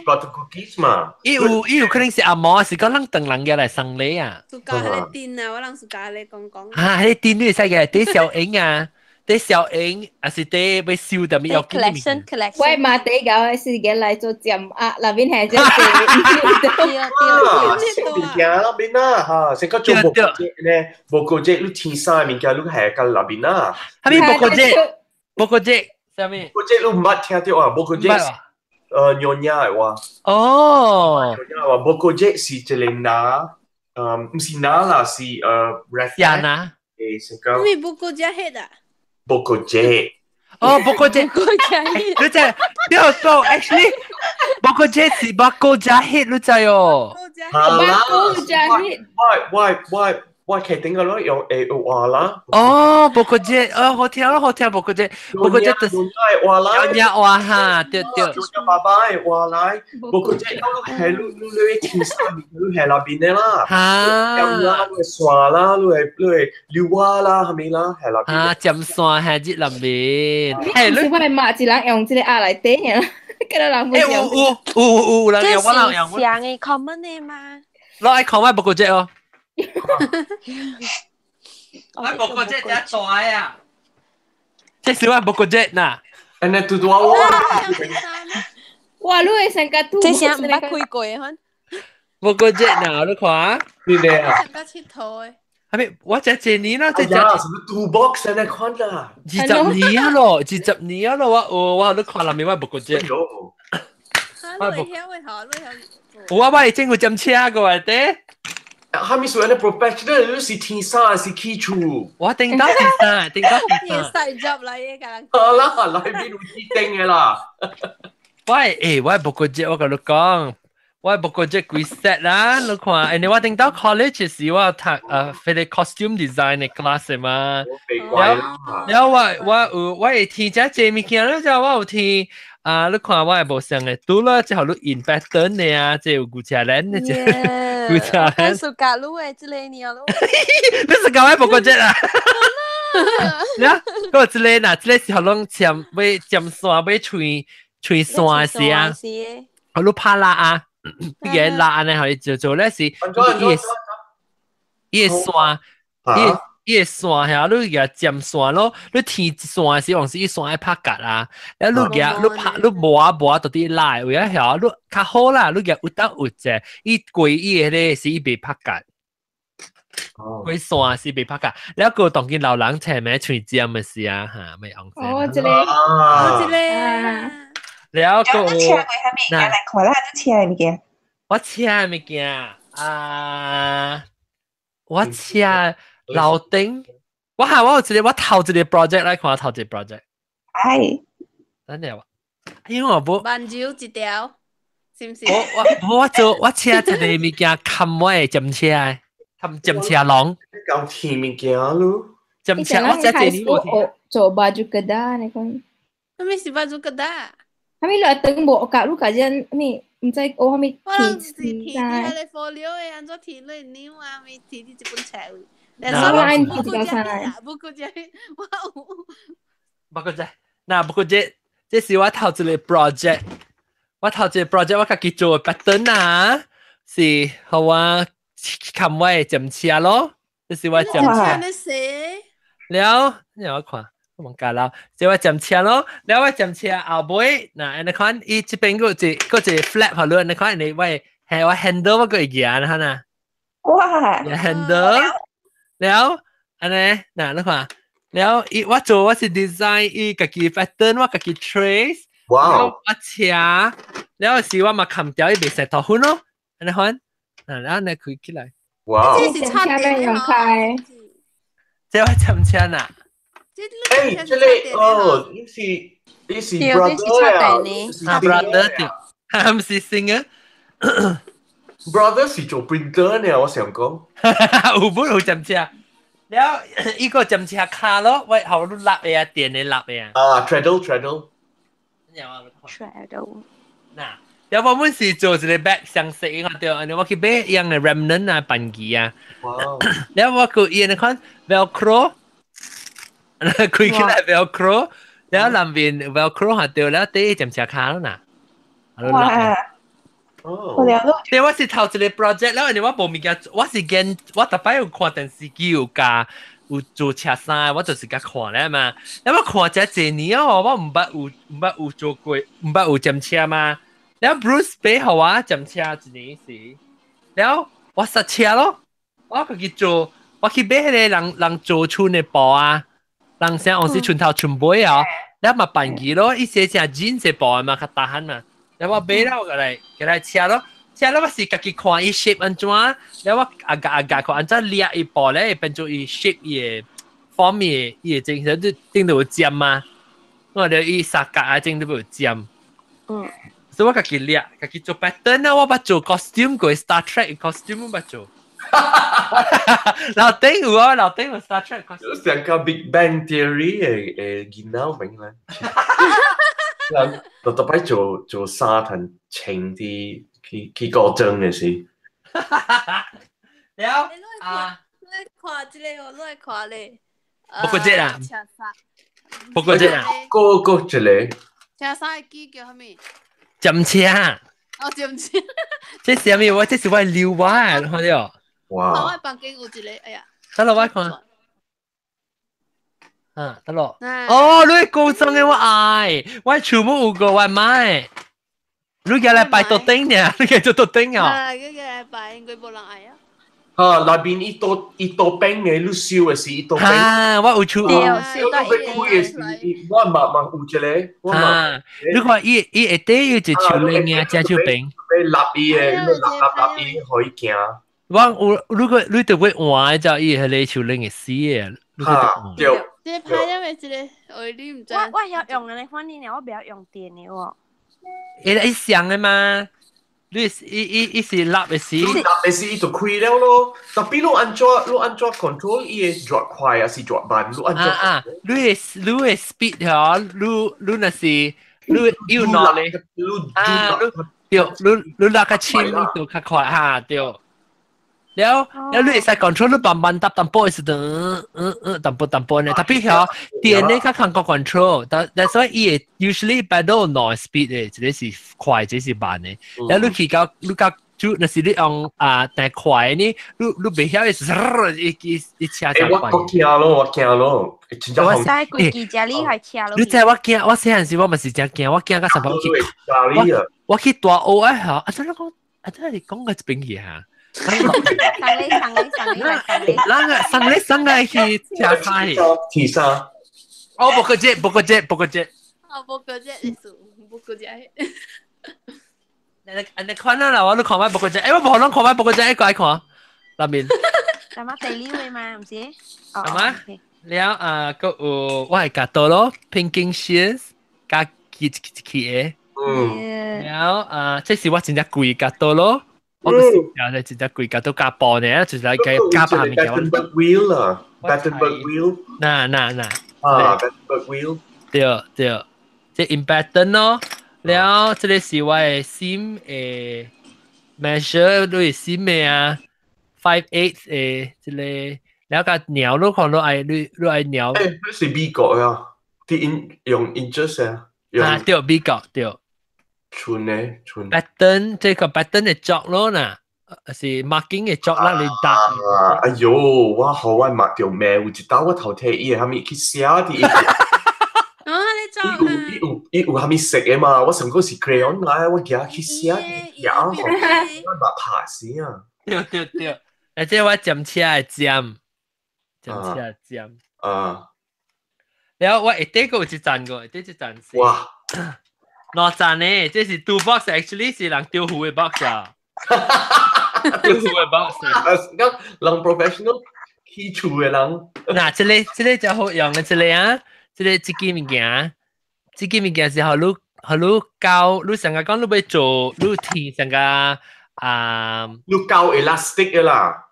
butter cookies 嘛。伊有可能是阿嬤，是講人當人嘅嚟送禮啊。暑假喺你店啊，我諗暑假你講。喺你店都係使嘅，啲小影啊，啲小影，還是啲要燒特別有經驗。喂，馬地搞是嘅嚟做節啊，那邊係做物件那邊啦嚇，成個做木嗰隻咧，木嗰隻你天生嘅物件，你係喺那邊啦。係咪木嗰隻？啥物？嗰隻你唔捌聽到啊？木嗰隻Nyonya 嘅話。哦。Nyonya 話木嗰隻是一個拿，唔是拿啦，是呀拿。成個。咩木嗰隻黑啊？木嗰隻。哦，木嗰隻。嗰隻，actually，木嗰隻是木嗰隻黑，你知哦。木嗰隻黑。我係點解咯？用話啦。哦，木嗰隻，好聽木嗰隻，木嗰隻就是話啦。有話哈，對。爸爸係話啦，木嗰隻都係你天生你係那邊嘅啦。嚇。有啦，你係刷啦，你係溜滑啦，係咪啦？係那邊。啊，尖酸係指那邊。係，我係買一人用這個鴨來頂嘅啦，跟住人會有人用我人用。這是上嘅 common 嘅嘛。攞嚟 common 木嗰隻哦。我木嗰隻一袋啊！即係小木嗰隻嗱，你嘟嘟我。哇！你係成個嘟。即係唔捌開過嘅嗬。木嗰隻嗱，你看。你哋啊？成個切頭嘅。係咪？我只隻你啦，只。什麼 two box 你看啦？20年咯，我都看啦，咪我木嗰隻。我係整個針車個話的。係咪屬於 professional？ 你是天生是基礎。我定到天生。嘢細入嚟嘅，好啦，嚟邊會定嘅啦。我不過節，我跟你講，我不過節幾 set 啦，你看，你我頂到 college 時，我讀非啲 costume design 嘅 class 嘛，然後我係聽只物件咧，就我有聽你看我係冇上嘅，讀啦之後你 in pattern 嘅啊，即係古車輪嘅啫，古車輪。我暑假路誒，之類你咯。你暑假我不過節啊。呀，嗰之類嗱，之類時候攏尖尾尖線尾吹線時啊，我都怕辣啊，嘢辣呢，可以做咧是，伊個線，伊個線係你個尖線咯，你天線時往時伊線愛拍格啊，然後你磨到啲拉，為咗係你較好啦，你個有得有啫，伊貴伊個咧是伊被拍格。佢線是被拍㗎，你一個當見流冷斜咩吹尖嘅事啊嚇，咪昂聲。哦，這裡，你一個嗱，看啦，都車物件。我車物件我車樓頂，我有一個我頭一個 project 來看，我頭一個 project。係。等下喎，因為我冇。慢焦一條，是唔是？我車一個物件，冚我嘅針車。jam chia long kau timing kia lu jam chia我真係你做baju kedah ni kan kami si baju kedah kami lo teng bo ka lu ka jan mi唔知我kami 提喺你folio 嘅，按咗提你牛啊，咪提啲一本冊。不過這是我頭一個 project， 我頭一個 project 我自己做嘅 pattern 啊，是好啊。冚位점車咯，就是我점車。了，我看，我問下啦，就我점車咯，了我점車後尾，嗱，你看，伊這邊個一 flap 好咯，你看你喂，係我 handle 我個嘢哈呐，哇 ，handle，了，安尼，嗱，你看，了，我做我是 design 伊自己 pattern， 我自己 trace， 哇，我車，了是我嘛冚掉伊未石頭款咯，你看。然後你開起來，哇！這是差點用開，這我점車呐。誒，這裡哦，你是 brother 啊 ，brother 對，係唔是 singer？brother 是做 printer 呢，我想講。有本有점車，แล้ว依個점車卡咯，喂，後都立嘅啊，電你立嘅啊。啊 ，treadle。treadle。嗱。有我們是做一個 bag 相識嘅，對，我去買一樣嘅 remnant 啊，板機啊。然後我佢伊你看 velcro， 開起來 velcro， 然後兩邊 velcro 下掉了，第一점車卡咯嗱。哇！我了解。對，我是頭一個 project， 然後我冇物件，我是見我特別有看電視機有架有做車衫，我就是甲看咧嘛。然後我看這幾年哦，我唔捌有做過，唔捌有점車嘛。แล้ว Bruce 俾好啊점車一年時，แล้ว我實車咯，我佢做，我去俾佢哋人做穿嘅布啊，人成我是穿頭穿背啊，แล้ว嘛扮機咯，一些隻 jeans 嘅布嘛較大漢嘛，แล้ว我俾到佢嚟車咯，車咯我是自己看伊 shape 安怎，แล้ว我อาการ看安怎裂伊布咧，變做伊 shape 伊 form 伊整成都整到有尖嘛，我哋伊三角啊整到有尖，所以我自己練，自己做 pattern 啊，我捌做 costume 過 Star Trek costume 我捌做。老頂有啊，老頂有 Star Trek costume。成個 Big Bang Theory 嘅見到明咧。我特別做沙灘情啲佢嗰張嘅事。了啊，你看這個，我來看咧。不過這啊，不過這啊，個這裡。車衫嘅機叫咩？점車啊！哦，점車。這是咩？我這是我溜滑，看到。哇！我房間有一個，哎呀。得咯，我看。啊，得咯。哦，你高中嘅我愛，我全部有個我買。你叫嚟擺到頂嘅，你叫做到頂啊？係，佢叫嚟擺，應該冇人愛啊。啊，那邊一道冰嘅，你燒嘅是一道冰。啊，我有出。燒到冰嘅是，我慢有一個。啊，你看伊一底有一條鏈啊，只條冰。你立伊嘅，你立伊可以行。我有，如果你就會換就伊係你條鏈嘅死嘅。嚇，對。即係拍因為一個，你唔知。我有用嘅，你看你呢，我不要用電嘅喎。伊想的嘛，你伊是立的时，立的时伊就开了咯。但比如按照 control，伊会抓快还是抓慢？你按照你的 speed 嗬，你那是你要攞咧，你那個輕你就較快嚇對。แล้ว你會使 control 你慢慢搭淡薄是淡薄呢，特別係電呢佢韓國 control，但所以伊 usually battle no speed 嘅，這是快，這是慢嘅。แล้ว你去到就那是你用但快呢，你袂曉一車就快。我驚咯，真正我使規記者你係車咯。你知我驚，我細陣時我咪是真驚，我驚到什麼我去大澳啊嚇，真係你講嘅一邊嘢嚇。生你去車開。提沙。哦，不過這。哦，不過這意思，不過這。你看啦，我都看埋不過這，我冇可能看埋不過這一個來看，那邊。係嘛？第二位嘛，唔知。係嘛？了個有我係夾到咯 ，Pinking Shears 加幾嘅。了這是我真正貴夾到咯。我唔是有咧，真正貴格都加磅嘅，就是嚟加磅嘅。Battenberg wheel 啊 ，Battenberg wheel。嗱。Battenberg wheel。對，即係 impedan 咯。แล้ว這裡是我嘅 sim 誒 measure 都係 sim 咩啊 5/8 誒，這裡แล้ว個鳥都看到係你係鳥。誒，嗰是美國啊，啲用 inches 啊。對，美國對。寸。pattern 這個 pattern 嘅作咯嗱，是 marking 嘅作啦，你答。哎喲，我好愛抹條咩？有一道我頭睇伊係咪去寫啲？伊有係咪食嘅嘛？我上個是 crayon 來，我叫去寫啲，我抹拍死啊！對，而且我尖車嘅尖。แล้ว我一啲個一站過，一站先。哇！兩站呢，這是 two box actually 是人丟壺嘅 box 啊，丟壺嘅 box 啊。咁人 professional 起厝嘅人。嗱，這個就好用嘅，這個啊，這個物件是好你教，你成日講你要做，你填成個你教 elastic 嘅啦。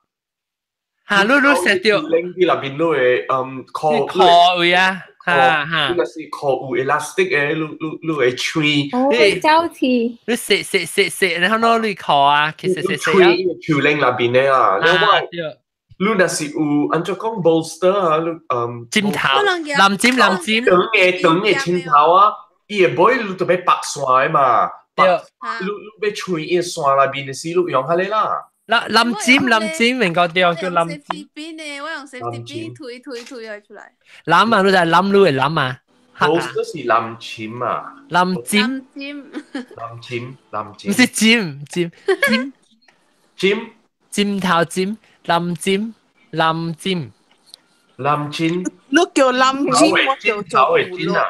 嚇，你 set 掉。拎啲入邊你會call 位啊。呢個是 call elastic 嘅，你會吹。你周次。你食，然後你 call 啊，其實吹條拎入邊咧啊，你那是有按照講 bolster 啊，尖頭，藍尖，長嘅尖頭啊，伊個杯你特別白線嘛，你要吹伊線入邊嘅時，你用下你啦。藍尖，明個地方叫藍尖。我用 safety pin 推佢出嚟。藍啊，你就係藍綠嘅藍啊。bolster 是藍尖啊。藍尖。唔是尖。尖頭尖，藍尖。你叫藍尖，我叫做葫蘆。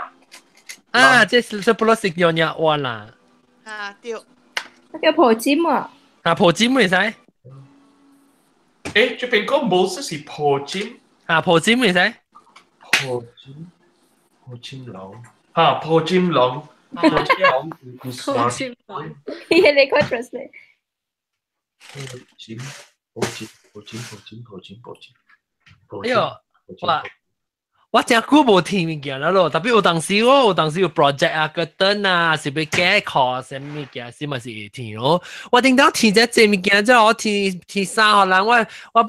啊，這是不落食用藥丸啦。對。叫婆尖啊。婆尖嚟使。誒，這邊講 bolster 是婆尖。婆尖嚟使。婆尖龍。婆尖龍。你個 translate。哎呦，我真久無聽物件啦咯，特別有當時有 project 啊、個燈啊，是要改考什麼物件，是咪是會聽咯？我頂到聽這物件，即係我聽三號人，我要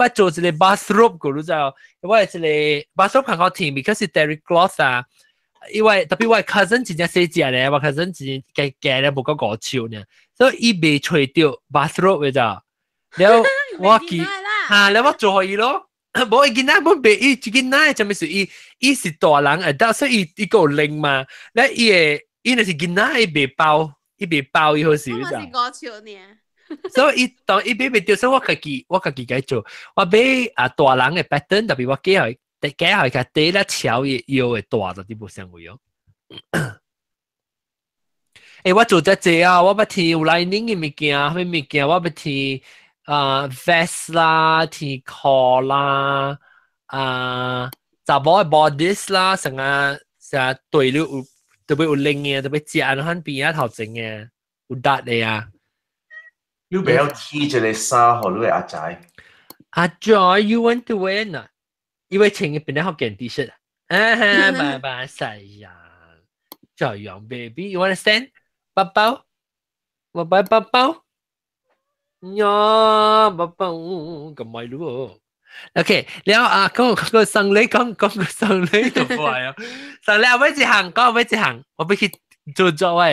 做一個 bathrobe 個，你知道？我係一個 bathrobe 很好聽 ，because 是 terry cloth 啊，因為特別我 cousin 真正細隻咧，我 cousin 真計咧冇個5尺呢，所以伊未吹到 bathrobe 嘅咋，然後我記然後我做伊咯。冇伊囡仔冇俾伊囡仔，就咪是伊是大人誒，但所以伊個零嘛，咧伊那是囡仔伊未包伊好少咋。我是5尺呢。所以伊當伊俾掉，所以我家己解做，我俾大人嘅 pattern，特別我加佢個底咧橋嘅腰嘅大咗啲冇相會哦。誒，我做只隻啊，我要貼有 lining 嘅物件，咩物件我要貼。vest 啦 ，T-collar 啦，查某嘅 bodice 啦，成日對特別有靈嘅，特別食啊，喺邊啊頭前嘅，有搭嘅啊。你不要剃這個衫，好你阿仔。阿仔 ，you want to wear 呢？因為前邊咧好見 T-shirt 啊，爸爸細呀，這樣 baby，you understand？ 寶寶，我擺寶寶，呀，寶寶咁咪咯。OK， แล้วก็สั่งเลยก็สั่งเลยตัวบ่อยอ่ะสั่งแล้วไว้สิหังก็ไว้สิหัง我ไปคิด做ไว้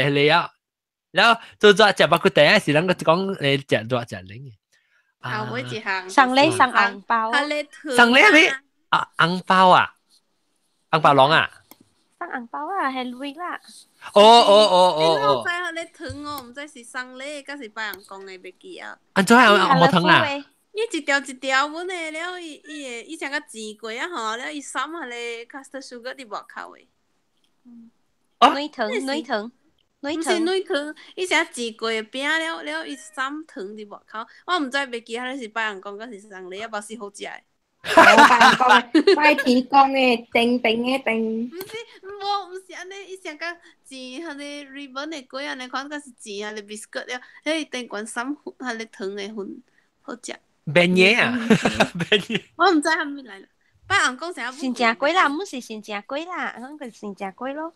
แล้ว做จะบักกุเตะสิหลังก็講你食咗食零啊，我一行上嚟上紅包，สั่งเลยนี่紅包啊紅包郎啊上紅包啊係女啦。哦，我知佢咧糖哦，唔知是送禮，還是拜人講嘅袂記啊。安怎係冇糖啊？伊一條一條阮誒了，伊像個煎過啊吼，了伊撒下咧 custard sugar 佇外口誒。女糖，唔是女糖，伊像煎過嘅餅了，伊撒糖佇外口。我唔知袂記，迄是拜人講，還是送禮，啊，無是好食誒。拜天公嘅定嘅定。唔是安尼，伊像個煎迄個 ribbon 嘅粿安尼款，還是煎迄個 biscuit 了，迄定管撒迄個糖嘅粉，好食。便嘢啊，便嘢。我唔知係咪嚟啦。拜人講成日新正粿啦，唔是新正粿啦，嗰個新正粿咯。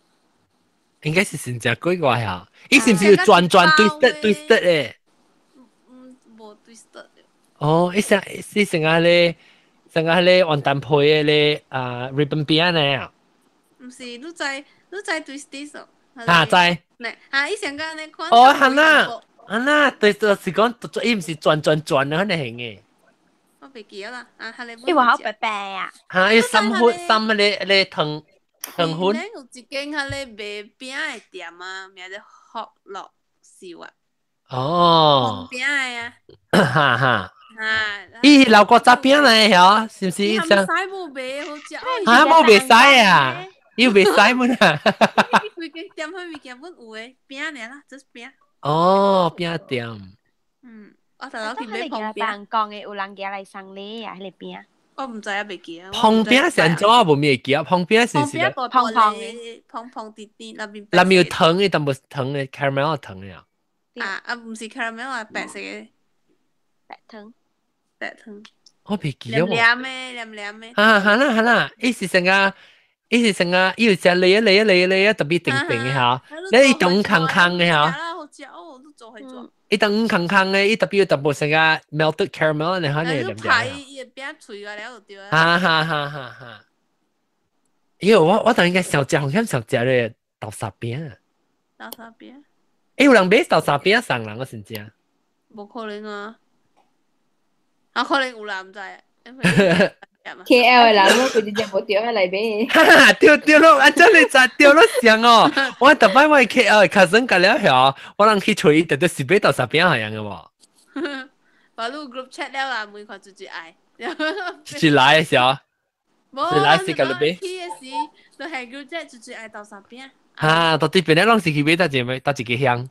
應該是新正粿啩嚇，伊是唔是轉 twisted 嘅？冇 twisted。哦，伊成個咧黃蛋皮嘅咧ribbon 邊咧啊？唔是，你知 twisted 哦？啊，知。啊，伊成個安尼款。哦，係啦，對，就是講伊唔是轉啊，可能係嘅。我袂記啦，啊，係你。伊話好白白啊。嚇，伊三咧糖粉。有一間迄個賣餅嘅店啊，名叫福樂燒啊。哦。餅嘅啊。哈哈。伊老國雜餅嚟嗬，是唔是？伊含西冇賣好食。嚇，冇賣西啊！伊賣西門啊。伊規間店迄物件本有誒餅嚟啦，就是餅。哦，餅店。我頭頭去買碰餅。人講嘅有人寄嚟送禮啊，迄個餅。我唔知啊，未記啊。碰餅成咗我冇咩記啊，碰餅是碰啲啲，那邊。那邊有糖嘅，但冇糖嘅 caramel 糖嘅啊。啊，唔是 caramel 啊，白色嘅。白糖。我未記啊。黏嘅。係啦，伊是成個，伊有隻嚟啊，特別定嘅嚇，你一等康嘅嚇。好食哦，都做係做。一等康嘅，伊特別特別成個 melted caramel 你可能黏黏。排伊餅脆個了就對啦。哈。咦，我當應該想食，好想食咧豆沙餅啊。豆沙餅。有人買豆沙餅送人我先知。冇可能啊！啊，可能有啦，唔知。KL 嘅人咯，佢哋就冇掉嚟俾。掉咯，啊真係就掉咯上哦！我特擺我 KL 嘅 cousin 隔了下，我人去吹，特別是買豆沙餅係樣嘅喎。把路 group chat 了啦，每個自己嗌。是來嘅時候。冇，來是隔了俾。去嘅時，就係 group chat 自己嗌豆沙餅。啊，到啲邊咧，攏是去買得一個香。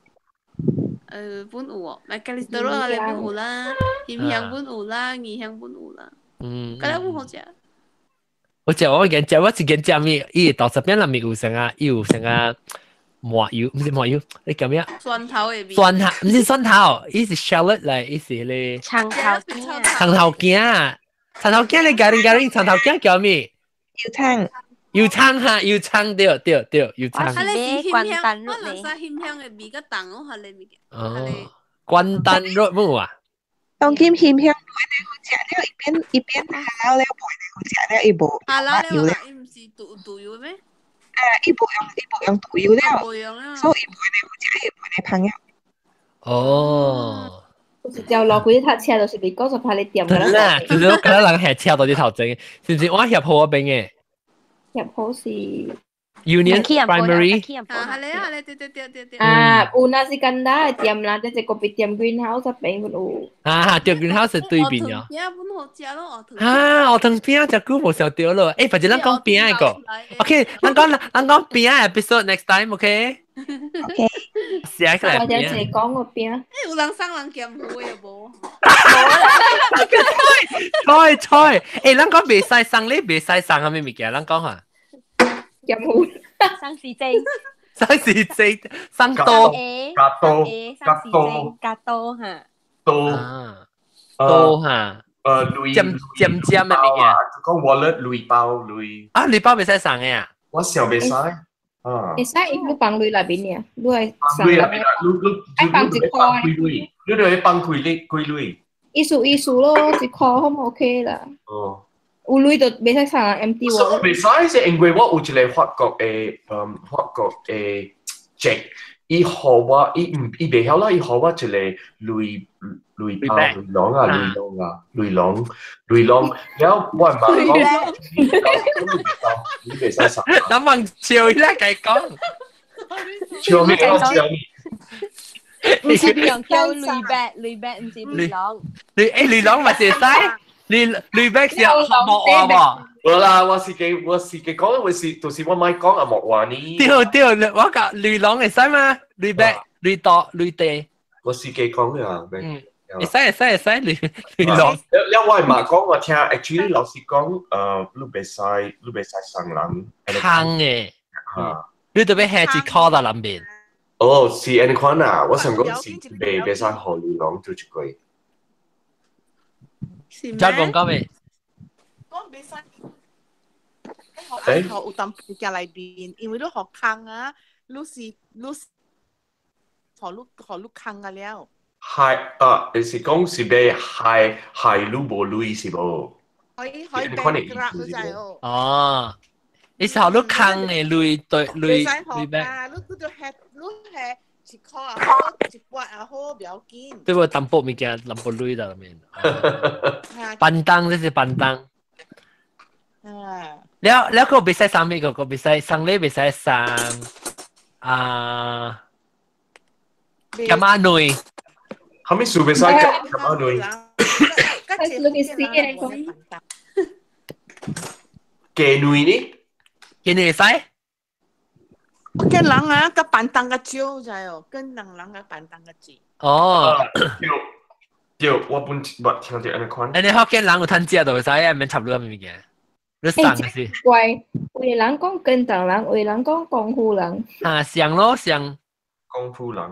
本有哦，咪咖喱多羅你本有啦，鹽香本有啦，魚香本有啦。嗰啲本好食。我一件食咩？伊豆沙餅入面有成啊，有成啊麻油，唔是麻油，你叫咩？蒜頭嘅味。唔是蒜頭，伊是 shallot 嚟，伊是咧。長頭頸。長頭頸你家長頭頸叫咩？油葱哈，油葱對，油葱。啊，你是鹹香，我諗晒鹹香嘅味個淡哦，係你味嘅。哦，關丹肉冇啊？當兼鹹香，好食了，一邊下了好食了，一部。下了，伊唔是豆油咩？一部用豆油了，所以一部好食，一部香了。哦。就落嗰啲塔車，就是你90拍你掂㗎啦。嗱，就是我覺得人係車到啲頭整，是唔是？我入鋪嗰邊嘅。入好是 Union Primary 係你對。啊，有那是間大嘅店啦，即係個別店 Greenhouse 入邊嗰度。啊，對 Greenhouse 對邊嘅。本好食咯，蚵糖餅隻股冇上掉咯。誒，或者咱講餅一個。OK，咱講餅 episode next time，OK？ OK。寫起來。或者係講個餅。有人生人劍虎嘅冇？菜，誒，咱講未使送禮，未使送係咩物件？咱講下。劍虎。生時精。三時正生多加多嚇，多嚇，尖嘅物件。講 wallet 鐳包鐳啊，鐳包未使送嘅啊？我想未使啊。會使你放鐳內邊嘅，你係送鐳入邊啊，你放一塊鐳，你就要放幾鐳？意思咯，一塊好唔 OK 啦。哦。有鐳就未使送 empty 喎。未使係因為我有一個法國嘅Jack，伊學我伊未曉啦，伊學我一個鐳籠，然後我唔係講，你未使送。諗問笑咧，繼講。笑咩講？唔是用叫鐳白，唔是鐳籠。鐳籠咪是使。你白是木話喎，冇啦，我是嘅講，就是我咪講啊木話呢。對，我講鐳籠會使嗎？鐳白、鐳地。我是嘅講啊，會使鐳籠。因為嘛講我聽 ，actually 老師講，你未使送人。坑嘅，你特別係只 call 到兩邊。哦，是安款啊，我想講是未使學鐳籠做一句。再講講未？講俾晒，學有淡薄嘅裏邊，因為都學坑啊，你學坑啊了。係你是講是俾係你無鐳是無？可以background都就哦。哦，你學你坑嘅鐳對鐳白。你都係一箍啊好，一骨啊好，不要緊。對我淡薄物件，淡薄鐳在裏面。板凳這是板凳。แล้วก็ไม่ใช่ซ้ำอีกก็ไม่ใช่ซ้ำเลยไม่ใช่ซ้ำกามาหน่วยเขาไม่สู้ไม่ใช่กามาหน่วยเกหน่วยนี่เกหน่วยใช่跟人啊，個板凳個招就係哦，跟人個板凳個字。哦，對，我本聽到安尼款。你學跟人有攤借到，使唔免插入物件。你送嘅是。怪，有人講跟當人，有人講功夫人。啊，像咯，像。功夫人。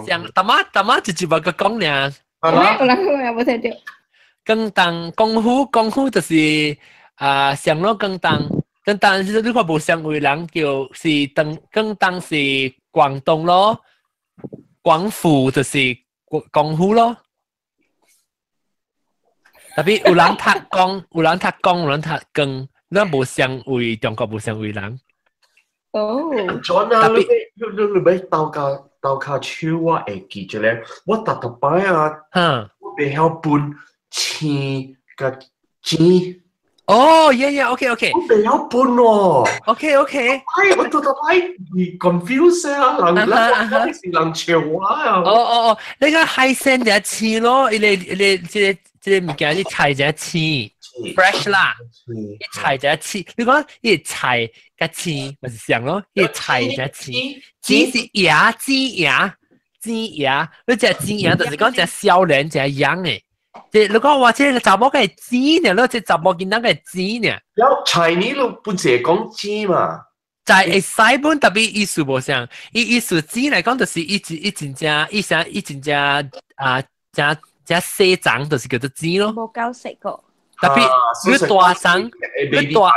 像，大媽就只不過講呢。有人講冇聽到。跟當功夫就是像咯跟當。跟當是你看無相為人就是跟當是廣東咯，廣府就是功夫咯。特別有人讀講，有人讀更，咱無相為中國無相為人。哦。John 啊，你要鬥卡手我會記住咧，我特擺啊，我袂曉分錢甲錢。哦，OK。我未有搬喎。OK。我到底會 confuse 啊，人是人潮啊。哦，你講海鮮就似咯，你這物件你菜就似 fresh 啦，你菜就似，你講你菜個似咪是像咯，你菜就似，只是牙，你隻雞牙就是講隻少年隻羊誒。即係你講話，即係查某嘅係雞呢，咯，即係查某見到嘅係雞呢。有 Chinese 都本係講雞嘛，就係西本特別意思無相，意思雞嚟講就是一真只細長，就是叫做雞咯。冇夠食過。特別你大長，你大，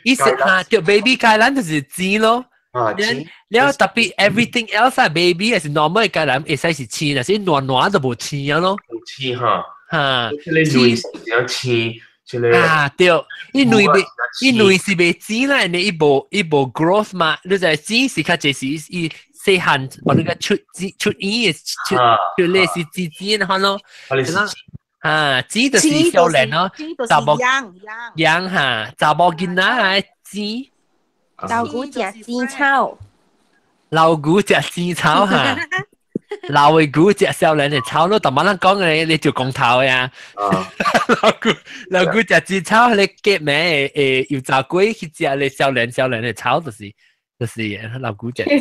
意思嚇叫 baby 芥蘭就是雞咯。然後特別 everything else 係 baby 係 normal 嘅芥蘭，會使是黐，但是暖就冇黐咯。冇黐嚇。對，伊內是未知啦，你一部 growth 嘛，你就係知是較就是伊細漢或者個出衣出類似知看咯，知就是少年咯，查某羊嚇，查某囡仔係知，老古食紫草，老古食紫草嚇。老嘅股隻少年嚟炒咯，特晚講嘅你做公頭呀。老股隻只炒你結名油炸龜去食你少年嚟炒就是老股隻。油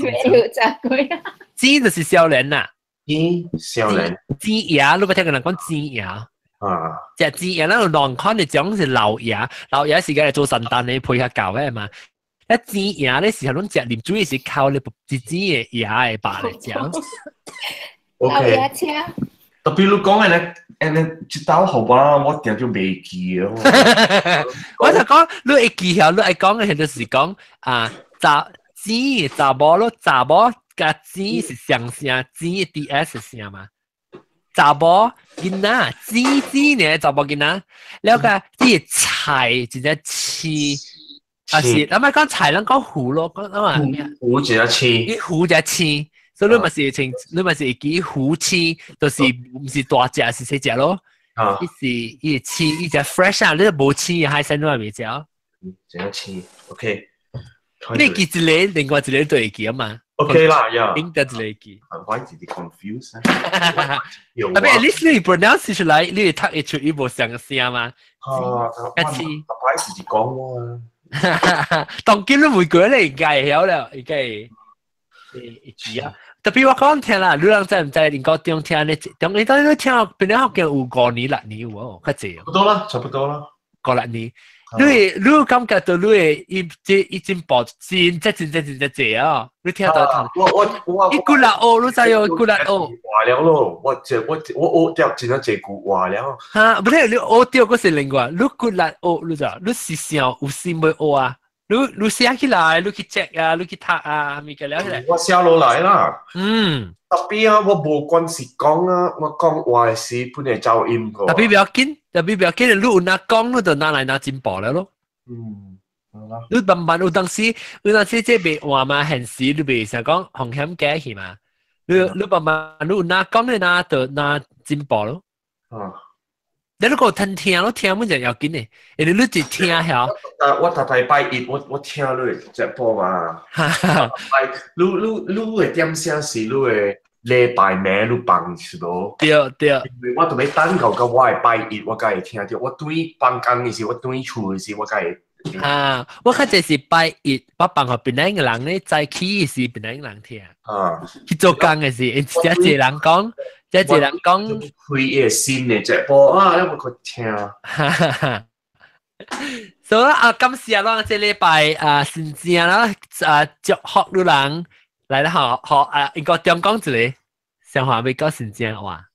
炸龜啊！雞就是少年呐。少年。雞牙，你冇聽人講雞牙。隻雞牙，那個難看你講是老牙，老牙時間嚟做神誕你配合教嘅嘛。煎鸭咧時候，攏食啉水是靠你自煎嘅鸭嘅吧嚟食。OK。特別你講嘅咧，一道好吧，我點就未記咯。我就講，你會記下，你係講嘅就是講啊，煎查某咯，查某加煎是上聲，煎嘅 DS 是聲嘛。查某囡仔煎呢，查某囡仔，แล้ว個啲菜直接切。啊是，咁咪講菜，咱講糊咯，講啊嘛。糊直接切。啲糊就切。所以你咪是情，你咪是幾虎翅，就是唔是大隻，是細隻咯。一翅，一隻 fresh 啊，你都冇翅海鮮都係未食。這樣翅 ，OK。你記一個，另外一個都會記啊嘛。OK 啦，呀。應得一個記。我自己 confuse 啊。特別 at least 你 pronounce 出來，你讀得出一部上聲嘛。一翅。我自己講喎。當今都每個人嚟計曉了，而家一記啊。特別我講聽啦，你人知唔知？你講中聽咧，中你當你聽邊啲學嘅有5年6年喎，較濟。差不多啦，差不多啦。5、6年，你感覺到你一進步真濟啊！你聽到我一句啦哦，你知有一句啦哦。話了咯，我學掉真係濟句話了。嚇，唔係你學掉嗰是另外，你句啦哦，你知你是想有心要學啊？你寫起來，你去 check 啊，你去讀啊，咪嘅了起來。我寫落來啦。特別啊，我冇關係講啊，我講話是本嚟走音個。特別不要緊，你有哪講，你就拿來拿進步了咯。好啦。你慢慢有當時這邊話嘛，現時你袂想講風險假去嘛，你慢慢你有哪講，你拿就拿進步咯。你如果聽咯，聽乜就要緊嘅，因為你只聽下。我禮拜一我聽你直播嘛。你會點聲是你會禮拜名你放是咯？對。因為我特別等到我禮拜一我才會聽到，我對辦公嘅時，我對厝嘅時，我才會。我較濟是拜一，我放互別人嘅人咧，早起是別人人聽。去做工嘅時，一隻人講。即係人講開嘢新嘅直播啊，因為佢聽。所以啊，感謝啦，這禮拜啊，先正啦，祝學女人嚟啦，學啊，應該點講一個，上話未講先正話。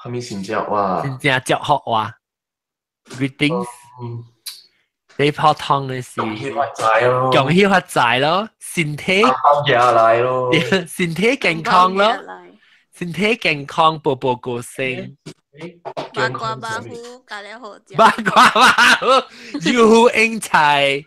係咪先正話？先正祝學話 ，greetings。你普通嘅事，恭喜發財咯，身體嚟咯，身體健康咯。身體健康，步步高升。八卦馬虎，隔離好食。八卦馬虎，要好英才。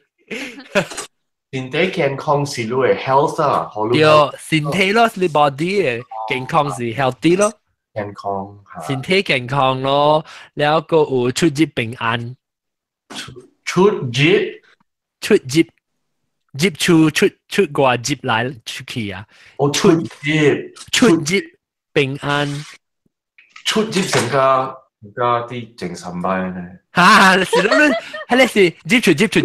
身體健康是你嘅 health 啊，對，身體咯，你 body 嘅健康是 healthy 咯。健康，身體健康咯，แล้วก็有出入平安。出外入來出去啊！出入。平安，出入成家啲正常班咧。是咯，係你是接觸就是。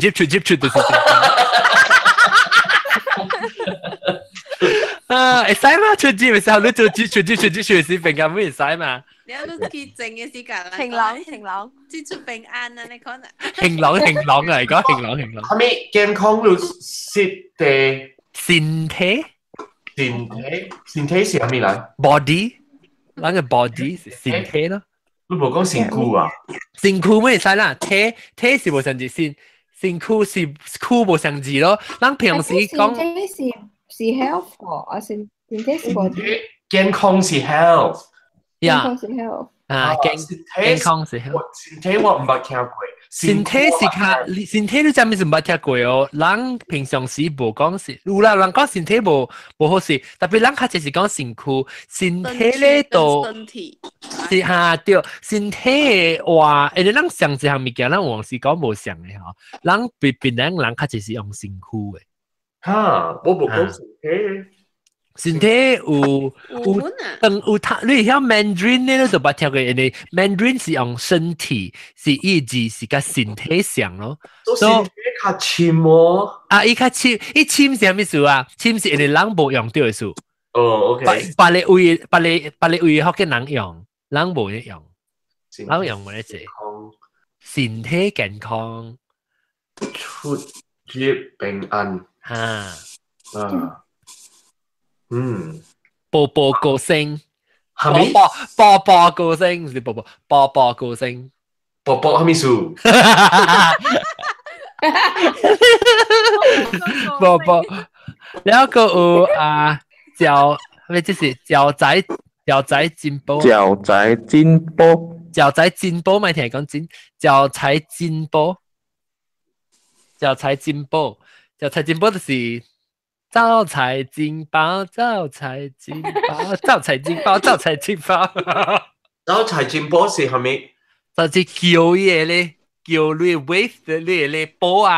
會使嘛？出入嘅時候，你做接觸是平安，唔會使嘛？你有都潔淨嘅時間啦。晴朗，接觸平安啊！你講啊。晴朗啊！而家晴朗。係咪健康到實地？身體是係咩嚟 ？body， 咱嘅 body 是身體咯。你冇講身軀啊？身軀咩使啦？體是冇成字先，身軀是軀冇成字咯。咱平時講身體是 health 喎，身體是 body。健康是 health。健康是 health。健康是 health。身體我唔捌聽過。身體你真係唔捌聽過哦。人平常時無講是，有啦人講身體無好事，特別人較就是講身軀，身體咧都是嚇對，身體嘅話，誒人上一項物件，人往時講無上嘅吼，人別人較就是用身軀嘅。嚇，我無講身體。身體有他，你曉 Mandarin 咧都捌聽過，因為 Mandarin 是用身體，是意字是甲身體上咯。身體較深喎。伊較深，伊深是啥物事啊？深是因為人無用到嘅事。OK。別個位福建人用，人無咧用，人用冇咧做。身體健康。接平安啊，步步高升，步步高升，唔是步高升，步哈咪數，步，然後個有啊咩即是腳仔進步，腳仔進步，咪聽講腳仔進步就是招財進寶，招財進寶是係咪？就是叫嘢咧，叫你 wave 你咧波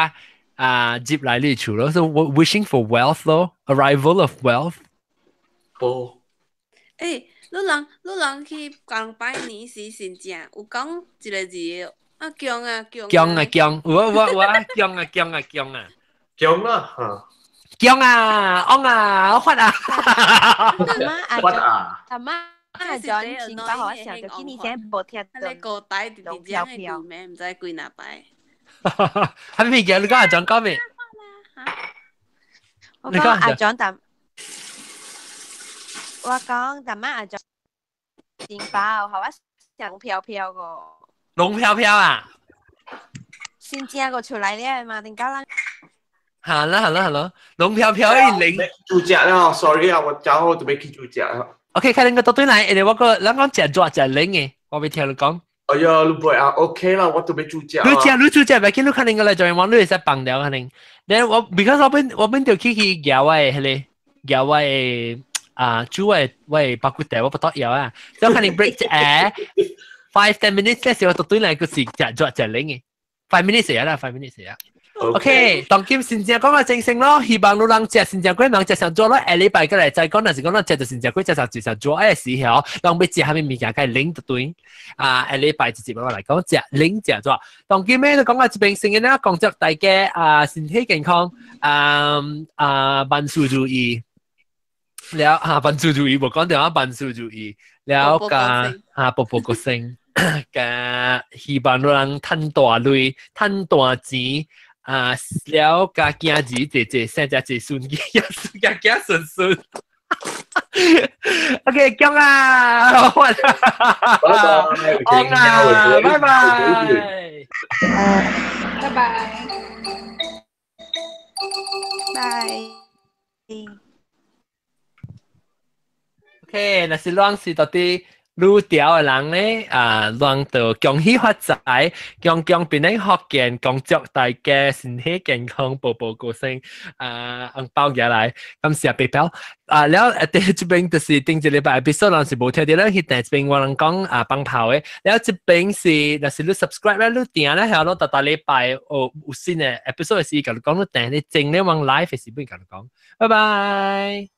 接嚟你處咯，so wishing for wealth 咯 ，arrival of wealth。波。誒，你人去講拜年時先正，有講一個字啊，姜，我姜啊，我發啊，阿媽講錢包好時候就見你先冇聽到，你個底直接係對咩？唔知幾哪擺。係咪嘅？你講阿張講咩？我講阿張但。我講大媽阿張錢包，係我龍飄飄個。龍飄飄啊！先正個出嚟咧嘛，定家啦。好了，龍飄飄零。煮食啦 ，sorry 啊，我找我準備去煮食啦。OK， 睇你個到對嚟，你我個兩講食咗食零嘅，我未聽你講。哎呀，你唔啊 ，OK 啦，我準備煮食。你煮食，咪見你看你個嚟做嘢，我都係識幫掉肯定。但我 because 我邊條去搞喂，係你搞喂。煮喂包括地我不多有啊，所以可能 break 5 10 minutes 咧，時候到對嚟個時就零嘅5 minutes 啦，5 minutes 啊。OK， 當今先正講個正性咯，希望你人食先正鬼，人食上做咯，下禮拜過嚟再講，但是講人食就先正鬼，就上做誒時候，人要食下面物件梗係零就對。下禮拜直接我嚟講食零食咗。當今咩都講個疾病性嘅啦，講著大家身體健康，萬事如意。แล้วบันซูจูอีบอกก่อนเดี๋ยวบันซูจูอีแล้วกาปปกเซ็งกาฮีบันรังทันตัวลุยทันตัวจีแล้วกาเกียจีเจเจเซจเจซุนกียสุกาเกียซุนซุนโอเคจังอ่ะบ๊ายบายOK， 那是讓是到底愈條嘅人咧，讓到恭喜發財，強變咧學健，恭祝大家身體健康，步步高升，紅包入嚟，感謝背包。แล้ว這邊就是頂一禮拜 episode，人是冇聽到咧，佢但係邊我人講幫炮嘅，แล้ว這邊是，那是你 subscribe 咧，你訂咧，係咯，大禮拜有新嘅 episode 嘅時，佢講你訂，你整咧往 live 嘅時，邊佢講，拜拜。